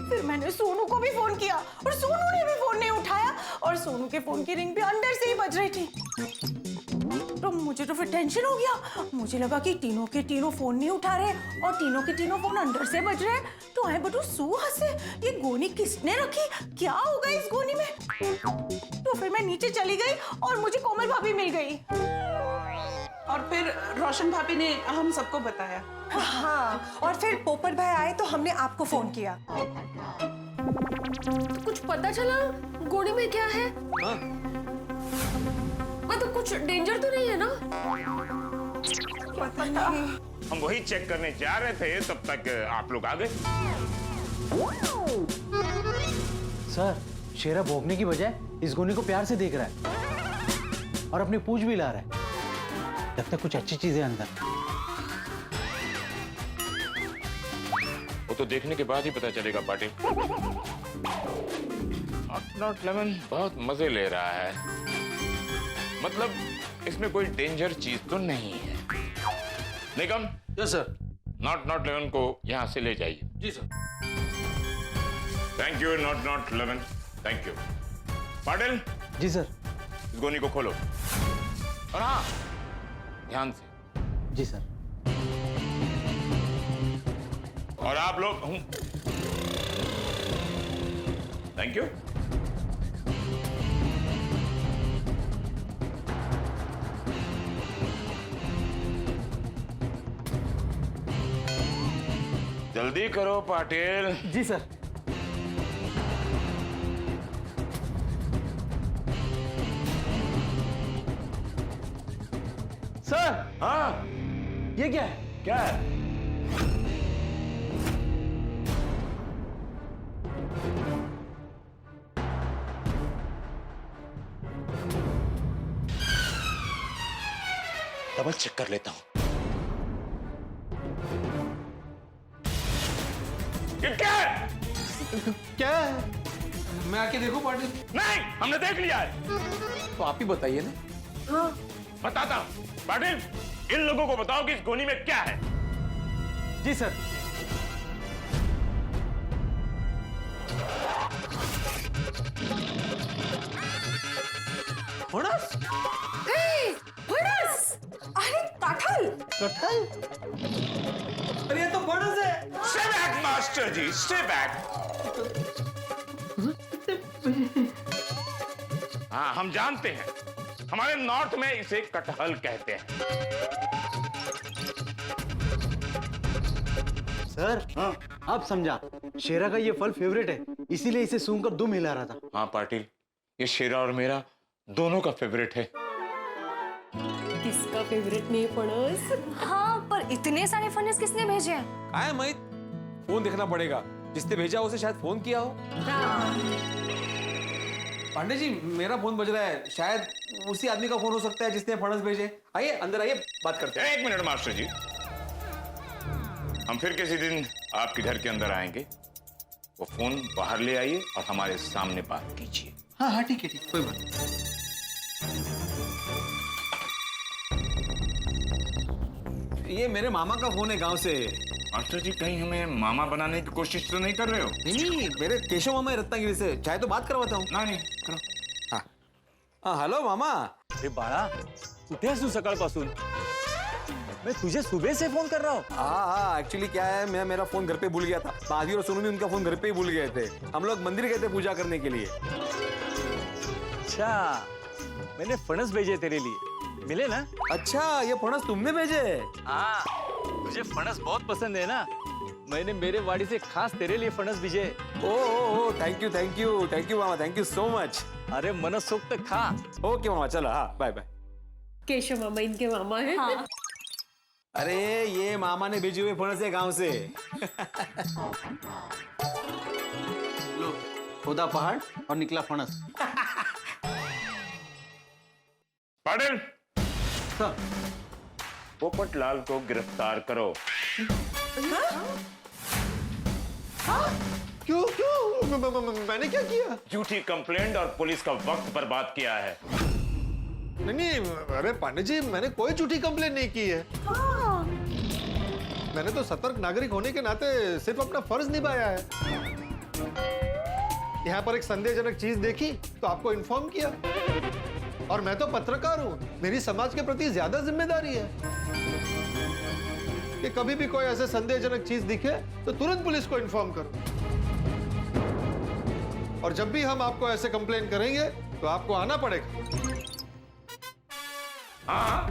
फिर मैंने सोनू को भी फोन किया, और सोनू ने भी फोन नहीं उठाया, और सोनू के फोन की रिंग भी अंदर से ही बज रही थी। तो मुझे तो फिर टेंशन हो गया। मुझे लगा कि तीनों के तीनों फोन नहीं उठा रहे और तीनों के तीनों फोन अंदर से बज रहे। तो आई बटू सू हंसे, ये गोनी किसने रखी, क्या होगा इस गोनी में। तो फिर मैं नीचे चली गई और मुझे कोमल भाभी मिल गई। और फिर रोशन भाभी ने हम सबको बताया। हाँ, और फिर पोपट भाई आए तो हमने आपको फोन किया। कुछ पता चला गोनी में क्या है? मतलब कुछ डेंजर तो नहीं है ना? पता नहीं। हम वही चेक करने जा रहे थे, तब तक आप लोग आ गए। सर, शेरा भोगने की बजाय इस गोनी को प्यार से देख रहा है और अपनी पूंछ भी ला रहा है। जब तक कुछ अच्छी चीजें अंदर। वो तो देखने के बाद ही पता चलेगा पाटिल। नॉट लेमन बहुत मजे ले रहा है, मतलब इसमें कोई डेंजर चीज तो नहीं है। Nigam, yes sir. नॉट लेमन को यहाँ से ले जाइए। जी सर। थैंक यू नॉट लेमन, थैंक यू। पाटिल, जी सर। इस गोनी को खोलो। और हाँ, ध्यान से। जी सर। और आप लोग थैंक यू। जल्दी करो पाटिल। जी सर। सर, हाँ, ये क्या है? क्या है? डबल चेक कर लेता हूं। ये क्या है? क्या है? मैं आके देखूं पाटिल? नहीं, हमने देख लिया है। तो आप ही बताइए ना। हाँ। बताता हूं। पाटिल, इन लोगों को बताओ कि इस गोनी में क्या है। जी सर। फणस? फणस! अरे कटहल! कटहल? अरे ये तो फणस है। Stay back, मास्टर जी, stay back। हाँ, हम जानते हैं, हमारे नॉर्थ में इसे कटहल कहते हैं। सर, हाँ, अब समझा। शेरा का ये फल फेवरेट है, इसीलिए इसे सूंघकर दुम हिला रहा था। हाँ पाटिल, ये शेरा और मेरा दोनों का फेवरेट है। किसका फेवरेट नहीं है फणस? हाँ, पर इतने सारे फणस किसने भेजे हैं? आया महित, फोन देखना पड़ेगा। जिसने भेजा उसे शायद फोन किया हो। पांडे जी, मेरा फोन बज रहा है, शायद उसी आदमी का फोन हो सकता है जिसने फणस भेजे। आइए अंदर आइए, बात करते हैं। एक मिनट मास्टर जी, हम फिर किसी दिन आपके घर के अंदर आएंगे। वो फोन बाहर ले आइए और हमारे सामने बात कीजिए। हाँ हाँ, ठीक है, ठीक, कोई बात नहीं। ये मेरे मामा का फोन है गांव से। मास्टर जी, कहीं हमें मामा बनाने की कोशिश तो नहीं कर रहे हो? नहीं, मेरे केशव मामा है रत्नागिरी से। चाहे तो बात करवाता हूँ। नहीं करो। हाँ, हेलो मामा। अरे बाळा, कुठे आहेस तू सकाळपासून? मैं तुझे सुबह से फोन कर रहा हूँ। हाँ, एक्चुअली क्या है, मैं मेरा फोन घर पे भूल गया था। बाजी और सोनू भी उनका फोन घर पे ही भूल गए थे। हम लोग मंदिर गए थे पूजा करने के लिए। अच्छा, मैंने फणस भेजे तेरे लिए, मिले ना? अच्छा, ये फणस तुमने भेजे? हाँ, तुझे फणस बहुत पसंद है ना, मैंने मेरे वाड़ी से खास तेरे लिए फणस भेजे। ओ, थैंक यू मामा, थैंक यू सो मच। अरे मनसोक्त खा। ओके मामा, चलो, हाँ, बाय बाय। केशव मामा इनके मामा है। हाँ। अरे ये मामा ने भेजे हुए फणस है गांव से। लो, खोदा पहाड़ और निकला फणस। पाटिल, सर, पोपट लाल को गिरफ्तार करो। क्यों मैंने क्या किया? झूठी कंप्लेंट और पुलिस का वक्त बर्बाद किया है। नहीं, अरे पांडे जी, मैंने कोई झूठी कंप्लेन नहीं की है। मैंने तो सतर्क नागरिक होने के नाते सिर्फ अपना फर्ज निभाया है। यहाँ पर एक संदेहजनक चीज देखी तो आपको इन्फॉर्म किया और मैं तो पत्रकार हूं, मेरी समाज के प्रति ज्यादा जिम्मेदारी है कि कभी भी कोई ऐसे संदेहजनक चीज दिखे तो तुरंत पुलिस को इन्फॉर्म करो। और जब भी हम आपको ऐसे कंप्लेन करेंगे तो आपको आना पड़ेगा। हाँ,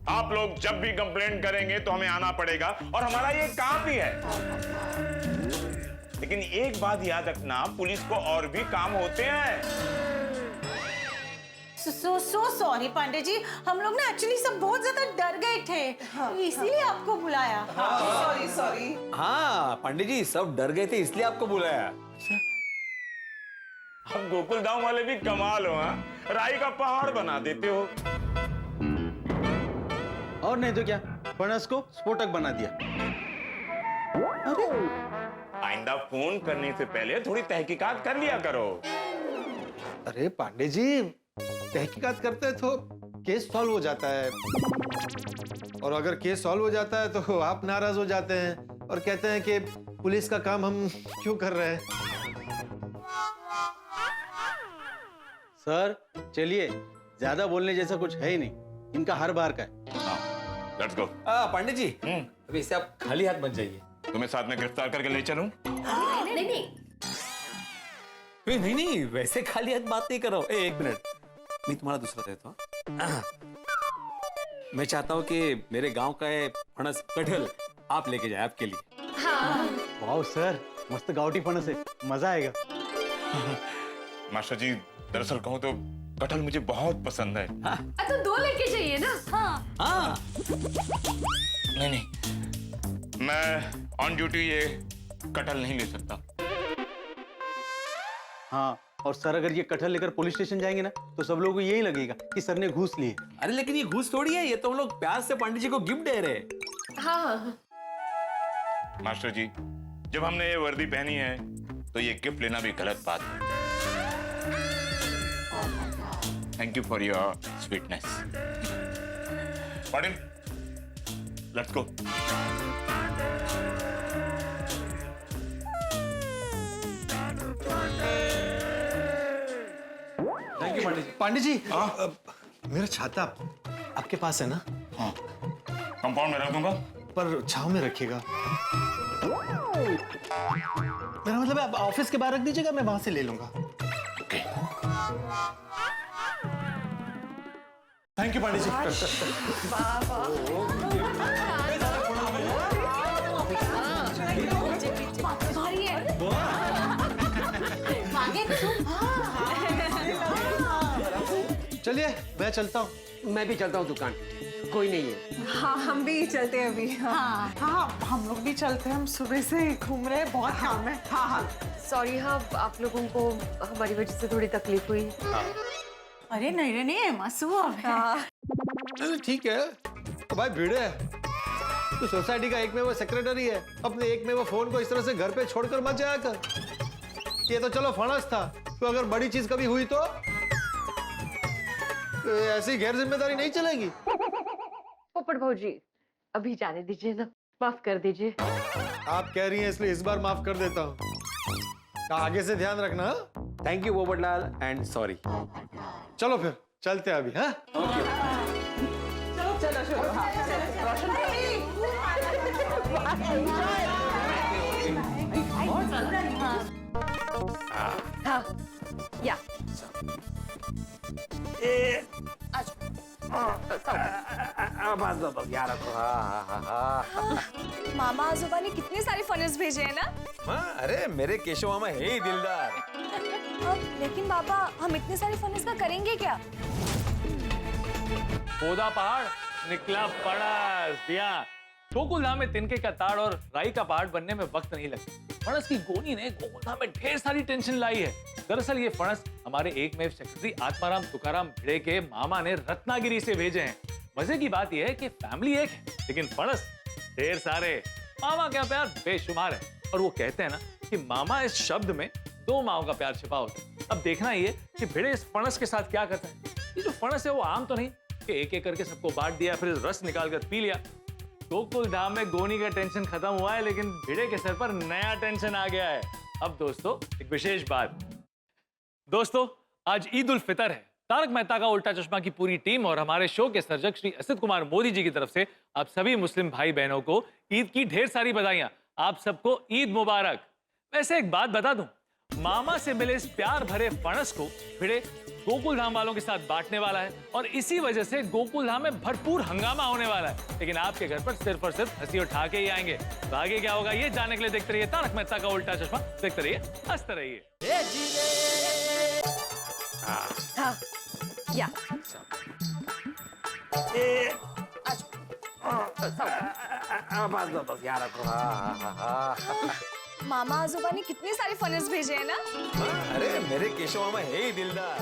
आप लोग जब भी कंप्लेंट करेंगे तो हमें आना पड़ेगा और हमारा ये काम भी है। लेकिन एक बात याद रखना, पुलिस को और भी काम होते हैं। सो सॉरी पांडे जी, हम लोग ना एक्चुअली सब बहुत ज्यादा डर गए थे, इसीलिए आपको बुलाया। Sorry sorry. हाँ पांडे जी, सब डर गए थे इसलिए आपको बुलाया। अब गोकुल धाम वाले भी कमाल हो, हाँ? राई का पहाड़ बना देते हो। और नहीं तो क्या, फणस को स्फोटक बना दिया। आइंदा फोन करने से पहले थोड़ी तहकीकात कर लिया करो। अरे पांडे जी, तहकीकात करते हैं तो केस सॉल्व हो जाता है, और अगर केस सॉल्व हो जाता है तो आप नाराज हो जाते हैं और कहते हैं कि पुलिस का काम हम क्यों कर रहे हैं। सर चलिए, ज्यादा बोलने जैसा कुछ है ही नहीं, इनका हर बार का है। Let's go. पांडे जी, अभी इसे आप खाली हाथ मत जाइए। तुम्हें साथ में गिरफ्तार करके ले चलूं? नहीं नहीं, वैसे खाली हाथ बात नहीं कर रहा हूं। एक मिनट, मैं तुम्हारा दूसरा देता हूँ। मैं चाहता हूँ कि मेरे गांव का ये फणस कटहल आप लेके जाए आपके लिए। वाह सर, मस्त गावटी फणस है, मजा आएगा। मास्टर जी, दरअसल कहूँ तो कटहल मुझे बहुत पसंद है। तो 2 लेके जाइए ना। हाँ। नहीं, मैं ऑन ड्यूटी ये कटहल नहीं ले सकता। हाँ, और सर अगर ये कटहल लेकर पुलिस स्टेशन जाएंगे ना तो सब लोगों को यही लगेगा कि सर ने घूस ली है। अरे लेकिन ये घूस थोड़ी है, ये तो हम लोग प्यार से पांडे जी को गिफ्ट दे रहे हैं। हाँ। मास्टर जी, जब हमने ये वर्दी पहनी है तो ये गिफ्ट लेना भी गलत बात है। Thank you for your sweetness. Patil, let's go. Thank you Pandey ji. Pandey ji, मेरा छाता आपके पास है ना? हाँ, कंपाउंड में रख दूंगा, पर छाव में रखिएगा। मेरा मतलब आप ऑफिस के बाहर रख दीजिएगा, मैं वहां से ले लूंगा। ओके। थैंक यू पांडे जी। चलिए मैं चलता हूँ। मैं भी चलता हूँ दुकान, कोई नहीं है। हाँ हम भी चलते हैं अभी। हाँ हम लोग भी चलते हैं, हम सुबह से घूम रहे हैं, बहुत काम है। हाँ। सॉरी, हाँ आप लोगों को हमारी वजह से थोड़ी तकलीफ हुई। अरे नहीं मासूम। ठीक है, तो भाई भिड़े है तो सोसाइटी का एक में वो सेक्रेटरी है, अपने एक में वो फोन को इस तरह से घर पे छोड़कर मत जाया कर। ये तो चलो फणस था, तो अगर बड़ी चीज कभी हुई तो ऐसी गैर जिम्मेदारी नहीं चलेगी। पोपट भौजी, अभी जाने दीजिए ना, माफ कर दीजिए। आप कह रही हैं इसलिए इस बार माफ कर देता हूँ, आगे से ध्यान रखना। Thank you Popatlal and sorry. चलो फिर चलते हैं अभी। हाँ चलो। हाँ, रोशन हाँ, या मामा आजोबा ने कितने सारे फनस भेजे हैं ना। हाँ, अरे मेरे केशव मामा है ही दिलदार। लेकिन बाबा, हम इतने सारे फनस का करेंगे क्या? खोदा पहाड़ निकला फणस। दिया गोकुल धाम में तिनके का ताड़ और राई का पहाड़ बनने में वक्त नहीं लगता। फणस की गोनी ने गोकुल धाम में ढेर सारी टेंशन लाई है। दरअसल ये फणस हमारे एकमेव सेक्रेटरी आत्माराम तुकाराम भिड़े के मामा ने रत्नागिरी से भेजे हैं। मजे की बात यह है कि फैमिली एक है लेकिन फणस ढेर सारे। मामा का प्यार बेशुमार है और वो कहते हैं ना कि मामा इस शब्द में 2 माओ का प्यार छिपा होता है। अब देखना ये कि भिड़े इस फणस के साथ क्या करता है। ये जो फणस है वो आम तो नहीं कि एक एक करके सबको बांट दिया फिर रस निकाल कर पी लिया। गोकुल धाम में गोनी का टेंशन खत्म हुआ है लेकिन भिड़े के सर पर नया टेंशन आ गया है। अब दोस्तों एक विशेष बात। दोस्तों आज ईद उल फितर है तारक मेहता का उल्टा चश्मा की पूरी टीम और हमारे शो के सर्जक श्री असित कुमार मोदी जी की तरफ से आप सभी मुस्लिम भाई बहनों को ईद की ढेर सारी बधाइयां। आप सबको ईद मुबारक। वैसे एक बात बता दूं, मामा से मिले इस प्यार भरे फणस को भिड़े गोकुल धाम वालों के साथ बांटने वाला है और इसी वजह से गोकुल धाम में भरपूर हंगामा होने वाला है। लेकिन आपके घर पर सिर्फ और सिर्फ हंसी उठा के ही आएंगे। तो आगे क्या होगा ये जानने के लिए देखते रहिए तारक मेहता का उल्टा चश्मा। देखते रहिए, हंसते रहिए। हाँ, या बस यार रखो। मामा आजोबा ने कितने सारे फनस भेजे हैं ना। अरे मेरे केशव मामा है ही दिलदार।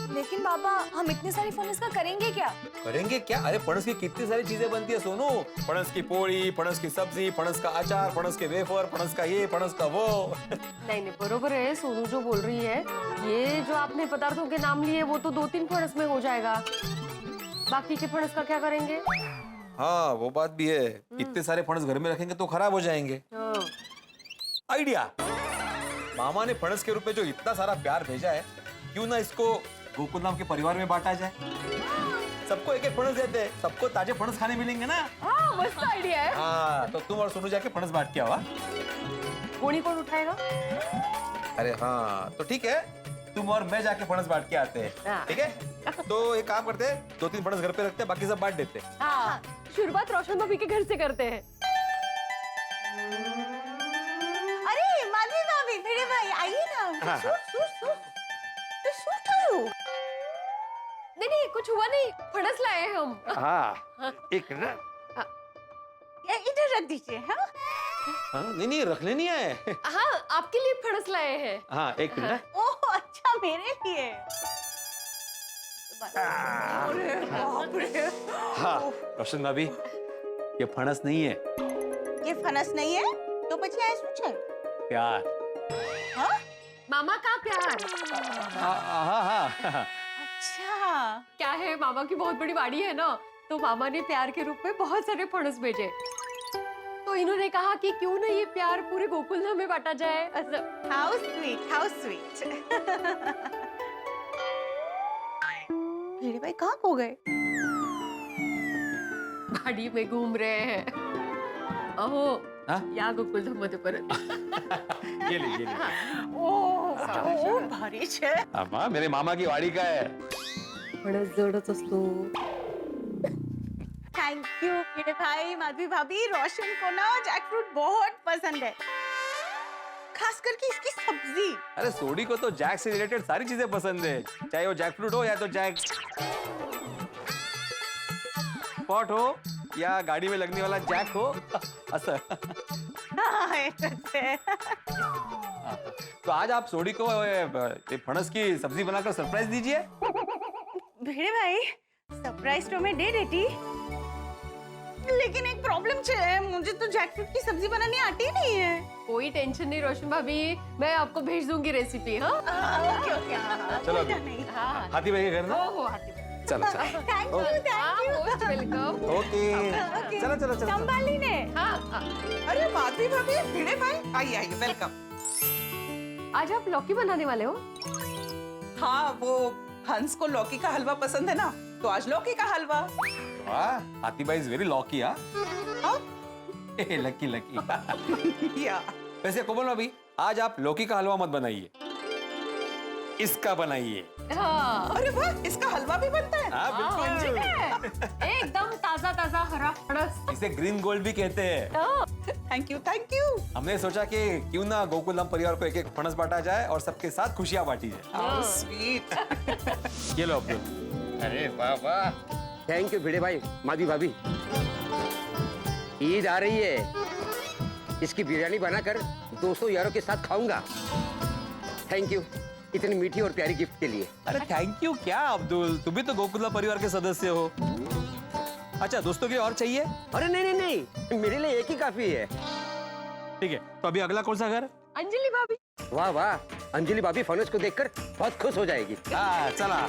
लेकिन बाबा हम इतने सारे फनस का करेंगे क्या? करेंगे क्या? अरे फणस की कितनी सारी चीजें बनती है सोनू। फणस की पोड़ी, फणस की सब्जी, फणस का अचार, फणस के वेफर, फणस का ये, फणस का वो। नहीं बरोबर है सोनू जो बोल रही है। ये जो आपने पदार्थों के नाम लिए वो तो 2-3 फणस में हो जाएगा। बाकी के फणस का क्या करेंगे? हाँ वो बात भी है। इतने सारे फणस घर में रखेंगे तो खराब हो जाएंगे। आइडिया, मामा ने फणस के रूप में जो इतना सारा प्यार भेजा है, क्यों ना इसको गोकुल धाम के परिवार में बांटा जाए। सबको एक एक फणस देते हैं, सबको ताजे फणस खाने मिलेंगे ना। हाँ मस्त आइडिया है। हाँ तो तुम और सोनू जाके फणस बांट के आओ। गोनी कौन उठाएगा? अरे हाँ तो ठीक है, तुम और मैं जाके फणस बांट के आते हैं। ठीक है, तो एक काम करते हैं, 2-3 फणस घर पे रखते हैं, बाकी सब बांट देते हैं। हाँ, शुरुआत रोशन भाभी के घर से करते हैं। अरे माधवी भाभी, भिड़े भाई आइए ना। नहीं कुछ हुआ नहीं, फणस लाए हैं हम। हाँ एक ना, इधर रख दीजिए। हाँ नहीं रख लेनी है। हाँ आपके लिए फणस लाए हैं। हाँ एक मिनट। ओह अच्छा, मेरे लिए। हाँ रोशन भाभी, ये फणस नहीं है। ये फनस नहीं है तो પછી આ શું છે? प्यार। हाँ? मामा का प्यार। हाँ। अच्छा क्या है, मामा की बहुत बड़ी वाड़ी है ना, तो मामा ने प्यार के रूप में बहुत सारे फणस भेजे। तो इन्होंने कहा कि क्यों ना ये प्यार पूरे गोकुल धाम में बांटा जाए। How sweet, how sweet. Bhide भाई कहाँ खो गए? वाड़ी में घूम रहे हैं। अहो या गोकुल धाम मध्ये परत। ये ले। ओह भारी छे। अम्मा मेरे मामा की वाड़ी का है। फणस जडच असतो। थैंक यू भिड़े भाई, माधवी भाभी। रोशन को ना जैक फ्रूट बहुत पसंद है, खास करके इसकी सब्जी। अरे सोडी को तो जैक से रिलेटेड सारी चीजें पसंद है, चाहे वो जैक फ्रूट हो या तो जैक पॉट हो या गाड़ी में लगने वाला जैक हो। असर। तो आज आप सोडी को फणस की सब्जी बनाकर सरप्राइज दीजिए। भिड़े भाई सरप्राइज तो मैं दे देती, लेकिन एक प्रॉब्लम है, मुझे तो जैकफ्रूट की सब्जी बनानी आती नहीं है। कोई टेंशन नहीं रोशन भाभी, मैं आपको भेज दूंगी रेसिपी। हाँ ओके चलो नहीं। हाथी भाई के घर ना। चलो thank you most welcome. Okay चलो संभाली ने। अरे माधवी भाभी, भिड़े भाई आइए वेलकम। आज आप लौकी बनाने वाले हो? हाँ वो हंस को लौकी का हलवा पसंद है ना, तो आज लौकी का हलवा। वाह, हाथी भाई इज वेरी लॉकी। लकी। या वैसे कोमल भाभी, आज आप लौकी का हलवा मत बनाइए, इसका बनाइए। हाँ। अरे वाह, इसका हलवा भी बनता है। हाँ बिल्कुल, एकदम ताजा ताजा हरा फणस। इसे ग्रीन गोल्ड भी कहते हैं। Thank you. हमने सोचा कि क्यों ना गोकुल धाम परिवार को एक एक फणस बांटा जाए और सबके साथ खुशियां बांटी जाए। स्वीट। ये लो अब्दुल। अरे वाह वाह, थैंक यू भिड़े भाई, माधवी भाभी। ईद आ रही है, इसकी बिरयानी बनाकर दोस्तों यारों के साथ खाऊंगा। थैंक यू इतनी मीठी और प्यारी गिफ्ट के लिए। अरे थैंक यू क्या अब्दुल, तुम भी तो गोकुल धाम परिवार के सदस्य हो। अच्छा दोस्तों के लिए और चाहिए? अरे नहीं, मेरे लिए एक ही काफी है। ठीक है, तो अभी अगला कौन सा घर? अंजलि भाभी। वाह वाह, अंजलि भाभी फणस को देखकर बहुत खुश हो जाएगी। हाँ चला,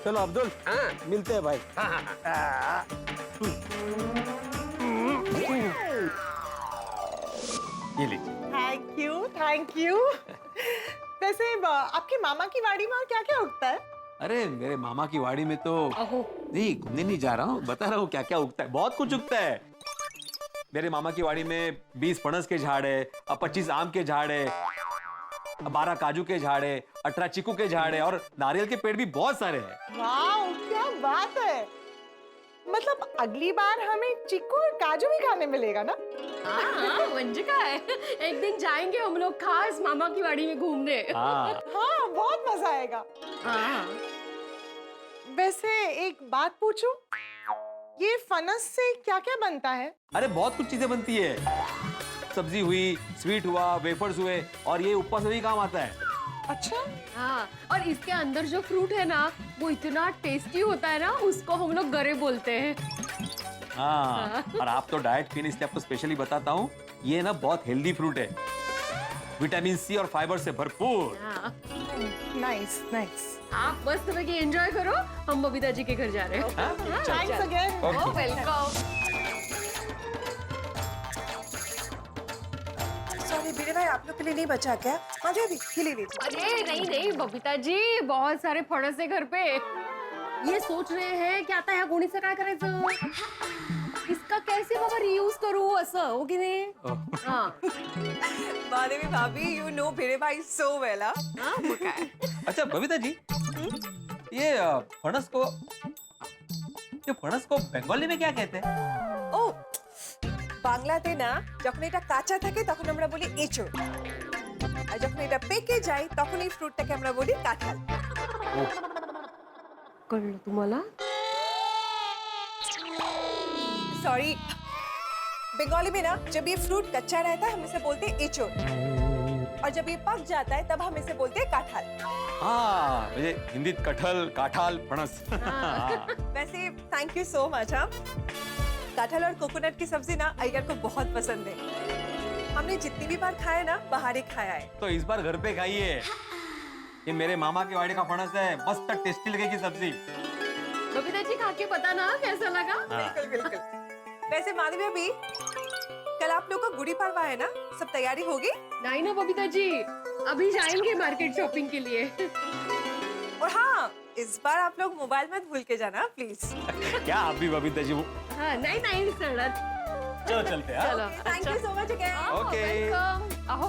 चलो अब्दुल। हाँ मिलते हैं भाई। ये लीजिए। Thank you. वैसे आपके मामा की वाड़ी में और क्या क्या उगता है? अरे मेरे मामा की वाड़ी में तो नहीं घूमने नहीं जा रहा हूँ, बता रहा हूँ क्या क्या उगता है। बहुत कुछ उगता है। मेरे मामा की वाड़ी में 20 फणस के झाड़ है, 25 आम के झाड़ है, 12 काजू के झाड़ है, 18 चीकू के झाड़ है और नारियल के पेड़ भी बहुत सारे हैं। वाह, क्या बात है। मतलब अगली बार हमें चीकू और काजू भी खाने मिलेगा ना? हाँ, मंजिका है। एक दिन जाएंगे हम लोग खास मामा की वाड़ी में घूमने। हाँ, बहुत मजा आएगा। हाँ। वैसे एक बात पूछूं, ये फनस से क्या क्या बनता है? अरे बहुत कुछ चीजें बनती है। सब्जी हुई, स्वीट हुआ, वेफर्स हुए और ये ऊपर से भी काम आता है। अच्छा। हाँ, और इसके अंदर जो फ्रूट है ना, वो इतना टेस्टी होता है ना, उसको हम लोग गरे बोलते हैं। हाँ, और आप तो डाइट क्वीन, इसलिए आपको स्पेशली बताता हूँ, ये ना बहुत हेल्दी फ्रूट है, विटामिन सी और फाइबर से भरपूर। Nice nice. आप बस समय की एंजॉय करो, हम बबीता जी के घर जा रहे हैं। Thanks again. वेलकम। सॉरी भिड़े भाई, आप लोग के लिए नहीं बचा क्या? हाँ जी, ये ले लीजिए। अरे नहीं नहीं बबीता जी, बहुत सारे फणस है घर पे। ये सोच रहे हैं की आता ह्या गोणीचं काय करायचं, इसका कैसे बाबा रियूज करू, असं हो की नाही? हाँ। माधवी भाभी, you know भिड़े भाई so well, हाँ? वो क्या है? अच्छा बबीता जी, ये फणस को बंगाली में क्या कहते हैं? ओ, বাংলাতে না যখন এটা কাঁচা থাকে তখন আমরা বলি এঁচোড়, আর যখন এটা পেকে যায় তখন এই ফ্রুটটাকে আমরা বলি কাঁঠাল। कळलं तुम्हाला? सॉरी, बंगाली में ना जब ये फ्रूट कच्चा रहता है हम इसे बोलते हैं एचोर, और जब ये पक जाता है तब हम इसे बोलते हैं काठाल। हाँ, म्हणजे हिंदीत कठल, काठाल, फणस। वैसे थैंक यू सो मच। हाँ, काठाल और कोकोनट की सब्जी ना अय्यर को बहुत पसंद है। हमने जितनी भी बार खाया ना, बाहर ही खाया है। तो इस बार घर पे खाइए। ये मेरे मामा की वाड़ी का फणस है, मस्त टेस्टी लगेगी सब्जी। बबीता जी खा के बताना कैसा लगा। बिल्कुल बिल्कुल। वैसे माधवी अभी कल आप लोग का गुड़ी पड़वा है ना, सब तैयारी होगी? नहीं ना बबीता जी, अभी जाएंगे मार्केट शॉपिंग के लिए। और हाँ, इस बार आप लोग मोबाइल मत भूल के जाना प्लीज। क्या आप भी बबीता जी? हाँ, नहीं नहीं सर, चलो चलते हैं। चलो। Thank you so much again. Okay. Welcome. आओ।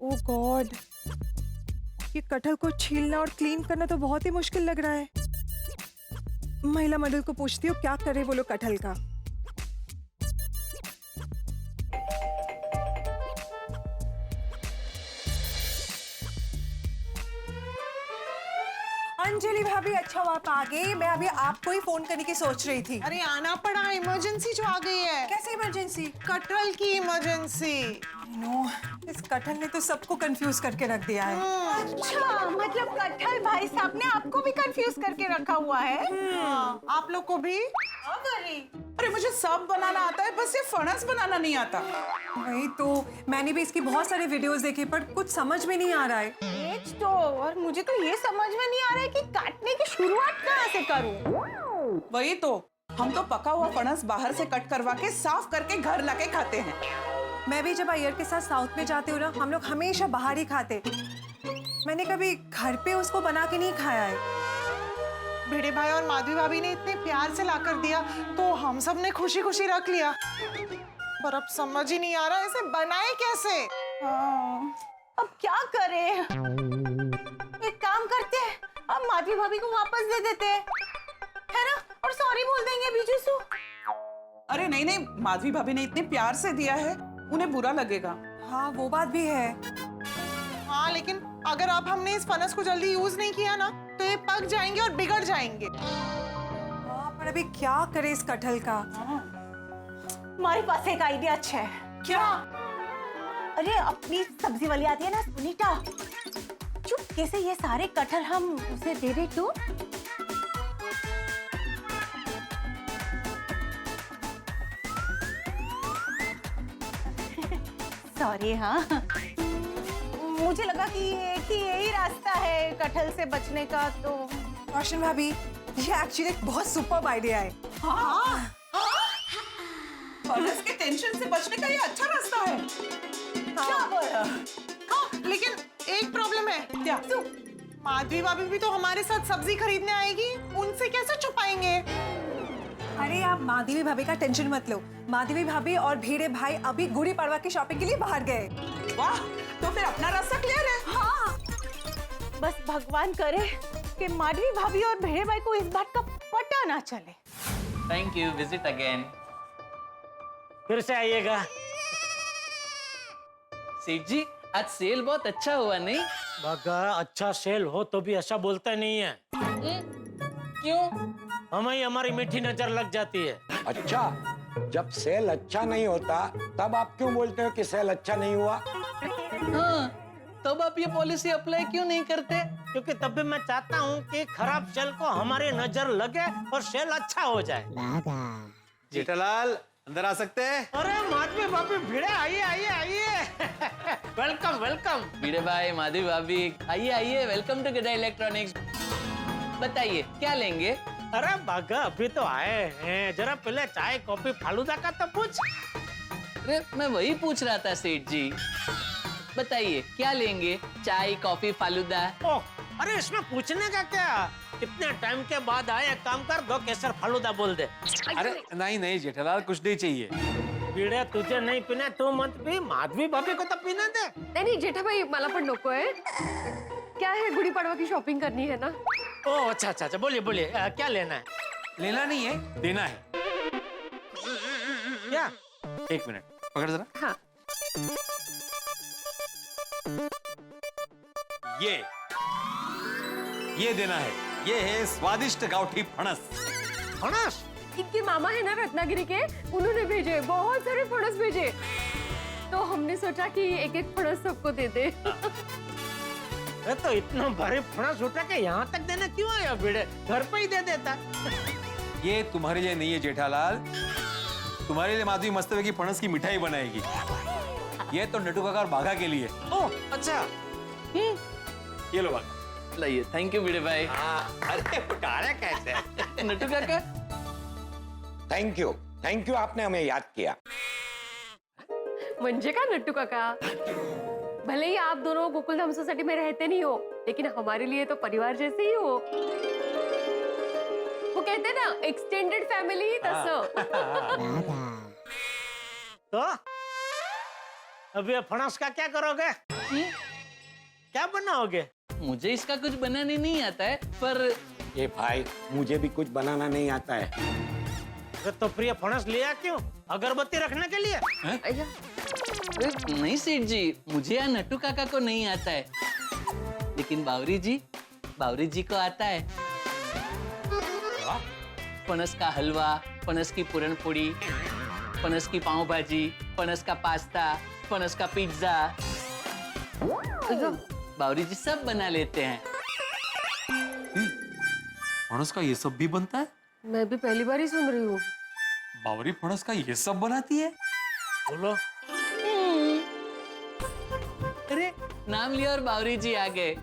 ओह गॉड, ये कटहल को छीलना और क्लीन करना तो बहुत ही मुश्किल लग रहा है। महिला मॉडल को पूछती हूँ क्या करे वो लोग कटहल का। अंजलि भाभी, अच्छा हुआ आप आ गए। मैं अभी आपको ही फोन करने की सोच रही थी। अरे आना पड़ा, इमरजेंसी जो आ गई है। कैसे इमरजेंसी? कटहल की इमरजेंसी। नो, इस कटहल ने तो सबको कंफ्यूज करके रख दिया है। अच्छा, मतलब कटहल भाई साहब ने आपको भी कंफ्यूज करके रखा हुआ है? आप लोग को भी? अरे मुझे सब बनाना आता है, बस ये फणस बनाना नहीं आता। वही तो, मैंने भी इसकी बहुत सारे वीडियोस देखे पर कुछ समझ में नहीं आ रहा है। तो और मुझे तो ये समझ में नहीं आ रहा है कि काटने की शुरुआत कहाँ से करूं। वही तो, हम तो पका हुआ फणस बाहर से कट करवा के साफ करके घर लाके खाते हैं। मैं भी जब अय्यर के साथ साउथ में जाते हूँ ना, हम लोग हमेशा बाहर ही खाते। मैंने कभी घर पे उसको बना के नहीं खाया है। भिड़े भाई और माधवी भाभी ने इतने प्यार से लाकर दिया तो हम सब ने खुशी खुशी रख लिया, पर अब समझ ही नहीं आ रहा इसे बनाए कैसे। अब क्या करें? एक काम करते हैं, अब माधवी भाभी को वापस दे देते हैं, है ना? और सॉरी बोल देंगे बीजू सु। अरे नहीं नहीं, माधवी भाभी ने इतने प्यार से दिया है, उन्हें बुरा लगेगा। हाँ, वो बात भी है। हाँ, लेकिन अगर अब हमने इस फनस को जल्दी यूज नहीं किया ना, तो ये पक जाएंगे और बिगड़ जाएंगे। हाँ, पर अभी क्या करे इस कटहल का? हमारे पास एक आइडिया अच्छा है। क्या? अरे अपनी सब्जी वाली आती है ना सुनीता, चुपके से ये सारे कटहल हम उसे दे दे तो। सॉरी। हाँ, मुझे लगा कि यही रास्ता है कटहल से बचने का। तो रोशन भाभी, ये एक्चुअली एक बहुत सुपर आइडिया है। हाँ फणस के टेंशन से बचने का ये अच्छा रास्ता है। हाँ, लेकिन एक प्रॉब्लम है। क्या? माधवी भाभी भी तो हमारे साथ सब्जी खरीदने आएगी, उनसे कैसे छुपाएंगे? अरे आप माधवी भाभी का टेंशन मत लो। माधवी भाभी और भिड़े भाई अभी गुड़ी पड़वा की शॉपिंग के लिए बाहर गए। वाह, तो फिर अपना रास्ता क्लियर है। हाँ बस भगवान करे कि माधवी भाभी और भेड़े भाई को इस बात का पता ना चले। Thank you, visit again. फिर से आइएगा। सेठ जी, आज सेल बहुत अच्छा हुआ नहीं? बागा अच्छा सेल हो तो भी ऐसा बोलता नहीं है। क्यों? हमें हमारी मीठी नजर लग जाती है। अच्छा, जब सेल अच्छा नहीं होता तब आप क्यों बोलते हो कि सेल अच्छा नहीं हुआ? हाँ, तब आप ये पॉलिसी अप्लाई क्यों नहीं करते? क्योंकि तब भी मैं चाहता हूँ कि खराब सेल को हमारी नजर लगे और सेल अच्छा हो जाए। जेठालाल अंदर आ सकते हैं? अरे माधवी भाभी भिड़े आइए आइए आइए। Welcome welcome. भिड़े भाई, माधवी भाभी, आइए आइए, वेलकम टू गदा इलेक्ट्रॉनिक्स। बताइए क्या लेंगे? अरे बागा अभी तो आए हैं, जरा पहले चाय कॉफी फालूदा का तो पूछ। अरे मैं वही पूछ रहा था सेठ जी। बताइए क्या लेंगे? चाय, कॉफी, फालूदा? ओह, अरे इसमें पूछने का क्या? कितने टाइम के बाद आए, एक काम कर, 2 केसर फालूदा बोल दे। अरे नहीं नहीं जेठालाल, कुछ नहीं चाहिए। भिड़े तुझे नहीं पीना तू मत पी, माधवी भाभी को तो पीने दे। नाही जेठा भाई मला पण नको आहे। क्या है गुड़ी पड़वा की शॉपिंग करनी है ना? ओह अच्छा अच्छा अच्छा, बोलिए बोलिए, क्या लेना है? लेना नहीं है, देना है। क्या? 1 मिनट पकड़ जरा। हाँ ये देना है। ये है स्वादिष्ट गाउठी फणस। फणस? इनके मामा है ना रत्नागिरी के, उन्होंने भेजे, बहुत सारे फणस भेजे। तो हमने सोचा कि एक एक फणस सबको दे दे। अरे तो इतना भारी फणस उठा के यहाँ तक देना क्यों आया भिड़े? घर पे ही दे देता। ये तुम्हारे लिए नहीं है जेठालाल, तुम्हारे लिए माधवी मस्तवे की फणस की मिठाई बनाएगी। ये तो नटू काका और बाघा के लिए। ओह अच्छा। ये लो बाघा। लाइए, थैंक यू भिड़े भाई। अरे उठाया कैसे? नटू काका, थैंक यू, आपने हमें याद किया। म्हणजे का नट्टू काका? भले ही आप दोनों गोकुलधाम सोसाइटी में रहते नहीं हो, लेकिन हमारे लिए तो परिवार जैसे ही हो। वो कहते हैं ना, एक्सटेंडेड फैमिली, तसं। तो अभी ये फणस का क्या करोगे? क्या बनाओगे? मुझे इसका कुछ बनाने नहीं आता है, पर ए भाई, मुझे भी कुछ बनाना नहीं आता है। तो प्रिय फणस लिया क्यों? अगरबत्ती रखने के लिए? अय्या, नहीं सेठ जी, मुझे या नट्टू काका को नहीं आता है, लेकिन बावरी जी को आता है। फणस का हलवा, फणस की पूरनपोड़ी, फणस की पाव भाजी, फणस का पास्ता, फणस का पिज्जा, बावरी जी सब बना लेते हैं। फणस का ये सब भी बनता है? मैं भी पहली बार ही सुन रही हूँ। बावरी फणस का ये सब बनाती है? बोलो। अरे नाम लिया और बावरी जी आ गए।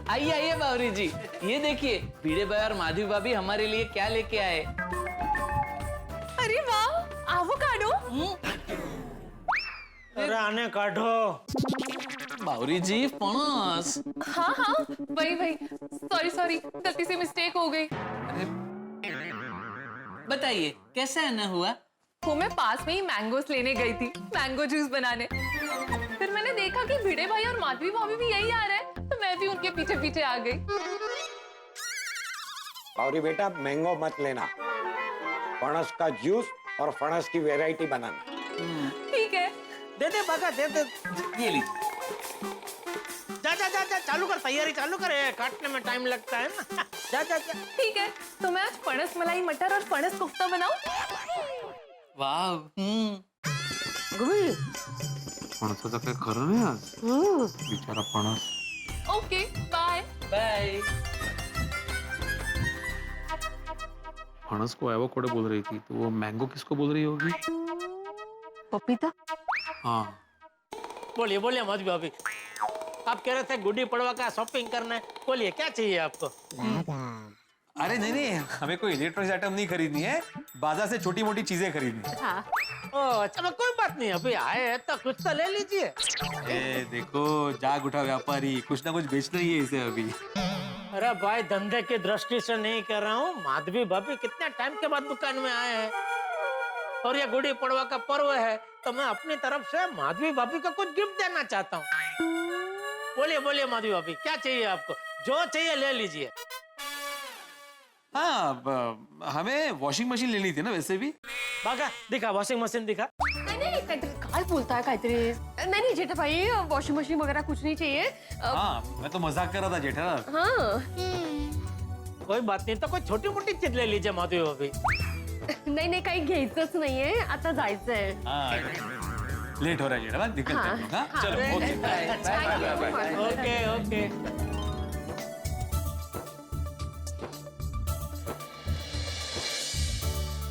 आइए आइए बावरी जी, ये देखिए भिड़े भाई और माधवी भाभी हमारे लिए क्या लेके आए। अरे वाह, एवोकाडो। अरे आने काढ़ो। बावरी जी फणस। हाँ हाँ, वही सॉरी, गलती से मिस्टेक हो गई। बताइए कैसा आना हुआ? वो मैं पास में ही मैंगोस लेने गई थी, मैंगो जूस बनाने। फिर मैंने देखा कि भिड़े भाई और माधवी भाभी भी यही आ रहे हैं, तो मैं भी उनके पीछे पीछे आ गई। और बेटा मैंगो मत लेना, फणस का जूस और फणस की वैरायटी बनाना। ठीक है। दे बागा, दे। ये ली। जा चालू कर, तैयारी चालू कर, काटने में टाइम लगता है ना। जा। ठीक है, तो मैं आज फणस मलाई मटर और फणस कोफ्ता बनाऊं। वाह। फणसाचं काय खरं नाही आज, बिचारा फणस। Okay, bye bye. फणस को एवोकाडो बोल रही थी, तो वो मैंगो किसको बोल रही होगी? पपीता। हाँ। बोलिए माधवी भाभी। आप कह रहे थे गुड्डी पड़वा का शॉपिंग करना है, बोलिए क्या चाहिए आपको? अरे नहीं नहीं, हमें कोई इलेक्ट्रॉनिक्स आइटम नहीं खरीदनी है, बाजार से छोटी मोटी चीजें खरीदनी है। हाँ ओ चलो कोई बात नहीं, अभी आए हैं तो कुछ तो ले लीजिए। ए देखो, जाग उठा व्यापारी, कुछ ना कुछ बेचना ही है इसे अभी। अरे भाई धंधे की दृष्टि से नहीं कर रहा हूँ, माधवी भाभी कितने टाइम के बाद दुकान में आए हैं और ये गुड़ी पड़वा का पर्व है तो मैं अपनी तरफ से माधवी भाभी को कुछ गिफ्ट देना चाहता हूँ। बोलिए बोलिए माधवी भाभी, क्या चाहिए आपको? जो चाहिए ले लीजिए। हाँ, हमें वॉशिंग मशीन लेनी थी ना वैसे भी। बागा दिखा, वॉशिंग मशीन दिखा। नहीं नहीं, काहीतरी काय बोलताय काहीतरी? नहीं नहीं जेठा भाई, वॉशिंग मशीन वगैरह कुछ नहीं चाहिए। हाँ, मैं तो मजाक कर रहा था जेठालाल। हाँ कोई बात नहीं, तो कोई छोटी मोटी चीज ले लीजिए माधवी भाभी। नाही नाही, काही घ्यायचंच नाहीये, आता जायचंय। हाँ, लेट हो रहा है जेठालाल, निकलते हैं। हाँ, हाँ, चलो ओके ओके ओके।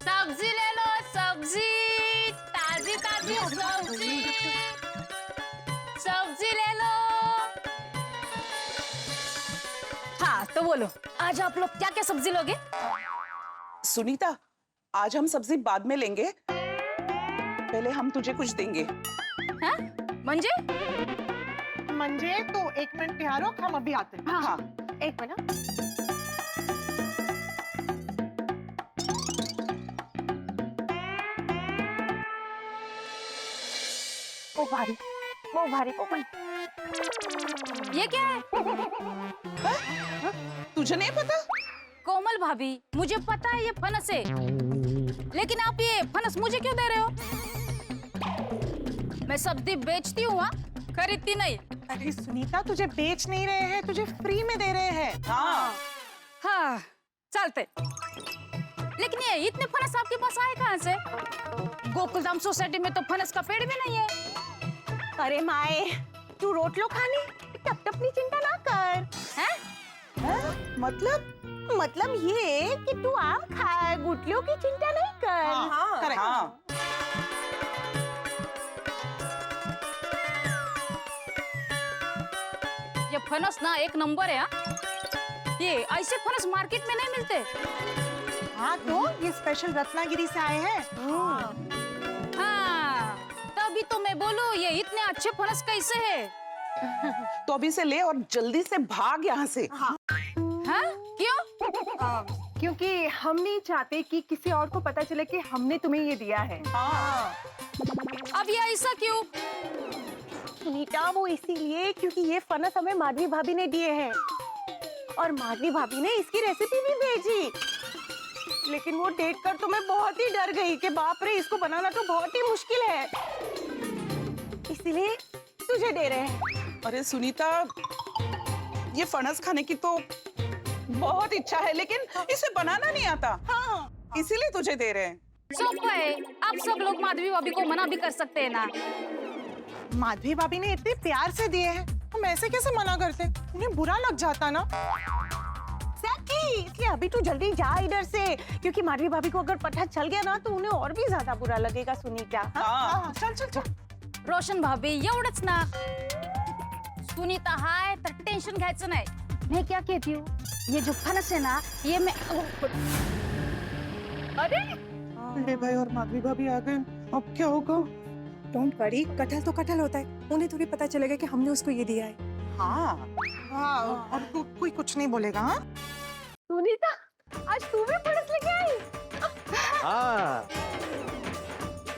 सब्जी ले लो, सब्जी ताजी ताजी सब्जी, सब्जी ले लो। हाँ तो बोलो, आज आप लोग क्या क्या सब्जी लोगे? सुनीता, आज हम सब्जी बाद में लेंगे, पहले हम तुझे कुछ देंगे। हाँ? म्हणजे? मंजे तो 1 मिनट ठहरो, हम अभी आते हैं। हाँ एक मिनट। वो भारी पोपट। ये क्या है? तुझे नहीं पता? कोमल भाभी, मुझे पता है ये फनस है, लेकिन आप ये फनस मुझे क्यों दे रहे हो? मैं सब्जी बेचती हूँ, खरीदती नहीं। अरे सुनीता, तुझे बेच नहीं रहे हैं, तुझे फ्री में दे रहे हैं। हाँ हाँ चलते, लेकिन ये इतने फनस आपके पास आए कहाँ से? गोकुलधाम सोसाइटी में तो फनस का पेड़ भी नहीं है। अरे माए, तू रोटलो खानी, टपटपनी चिंता ना कर। हैं? मतलब ये कि तू आम खाए, गुटलियों की चिंता नहीं कर। हाँ, करेक्ट। हाँ ये फनस ना एक नंबर है। हाँ? ये ऐसे फनस मार्केट में नहीं मिलते। हाँ तो ये स्पेशल रत्नागिरी से आए हैं। हाँ तभी तो मैं बोलूं, ये इतने अच्छे फनस कैसे है? तो अभी से ले और जल्दी से भाग यहाँ से। हाँ? क्यों? क्योंकि हम नहीं चाहते कि किसी और को पता चले कि हमने तुम्हें ये दिया है। अब ये ऐसा क्यों? सुनीता, वो इसीलिए क्योंकि ये फनस हमें माधवी भाभी ने दिए हैं और माधवी भाभी ने इसकी रेसिपी भी भेजी, लेकिन वो देखकर तो मैं बहुत ही डर गई कि बाप रे, इसको बनाना तो बहुत ही मुश्किल है, इसीलिए तुझे दे रहे हैं। अरे सुनीता, ये फनस खाने की तो बहुत इच्छा है, लेकिन इसे बनाना नहीं आता। हाँ इसीलिए तुझे दे रहे हैं। सोपा है, आप सब लोग माधवी भाभी को मना भी कर सकते हैं ना। माधवी भाभी ने इतने प्यार से दिए हैं, हम ऐसे कैसे मना करते? उन्हें बुरा लग जाता ना। इसलिए अभी तू जल्दी जा इधर से, क्योंकि माधवी भाभी को अगर पता चल गया ना तो उन्हें और भी ज्यादा बुरा लगेगा। सुनीता, हाँ चल चल चल। रोशन भाभी, एवढंच ना। सुनीता हाय तर टेंशन घ्यायचं नाही। मैं क्या कहती हूँ, ये जो फनस है ना, ये मैं अरे बड़े भाई और माधवी भाभी आ गए, अब क्या होगा? डोंट वरी, कटहल तो कटहल होता है, उन्हें थोड़ी पता चलेगा कि हमने उसको ये दिया है। हाँ हाँ, और कोई कुछ नहीं बोलेगा। हाँ सुनीता, आज तू भी फनस लेके आई? हाँ,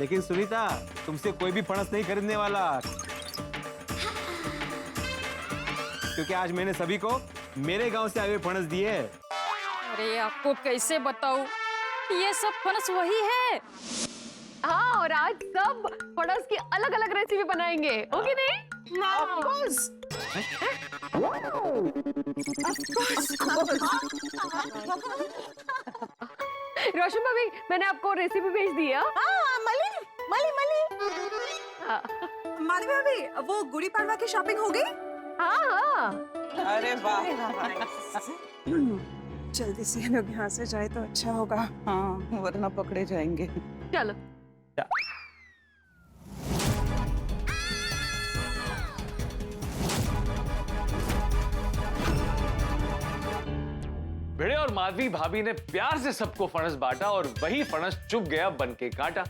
लेकिन सुनीता, तुमसे कोई भी फणस नहीं खरीदने वाला, क्योंकि आज मैंने सभी को मेरे गांव से आए हुए फणस दिए हैं। अरे आपको कैसे बताऊं, ये सब फनस वही है। हाँ, और आज सब फनस की अलग अलग रेसिपी बनाएंगे, ओके नहीं? Of course. रोशन भाभी, मैंने आपको रेसिपी भेज दी है। मली माधवी भाभी, वो गुड़ी पड़वा की शॉपिंग हो गई? हाँ। अरे वाह, जल्दी से हम लोग यहाँ से जाए तो अच्छा होगा। हाँ वरना पकड़े जाएंगे। चलो। और माधवी भाभी ने प्यार से सबको फणस बांटा और वही फणस चुभ गया बन के कांटा।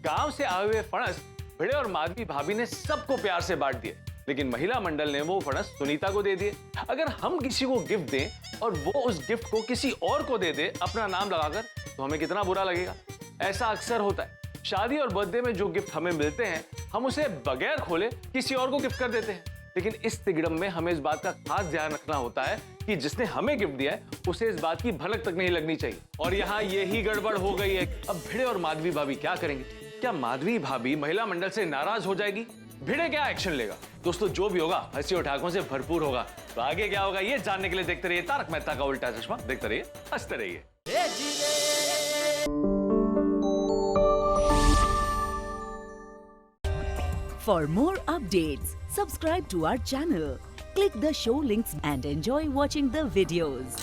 गांव से आए हुए फणस भिड़े और माधवी भाभी ने सबको प्यार से बांट दिए, लेकिन महिला मंडल ने वो फणस सुनीता को दे दिए। अगर हम किसी को गिफ्ट दें और वो उस गिफ्ट को किसी और को दे दे अपना नाम लगाकर, तो हमें कितना बुरा लगेगा। ऐसा अक्सर होता है। शादी और बर्थडे में जो गिफ्ट हमें मिलते हैं, हम उसे बगैर खोले किसी और को गिफ्ट कर देते हैं। लेकिन इस तिगड़म में हमें इस बात का खास ध्यान रखना होता है कि जिसने हमें गिफ्ट दिया है उसे इस बात की भनक तक नहीं लगनी चाहिए। और यहाँ यही गड़बड़ हो गई है। अब भिड़े और माधवी भाभी क्या करेंगे? क्या माधवी भाभी महिला मंडल से नाराज हो जाएगी? भिड़े क्या एक्शन लेगा? दोस्तों, जो भी होगा हंसी और ठाकों से भरपूर होगा। तो आगे क्या होगा ये जानने के लिए देखते रहिए तारक मेहता का उल्टा चश्मा। देखते रहिए, हंसते रहिए। For more updates, subscribe to our channel, click the show links and enjoy watching the videos.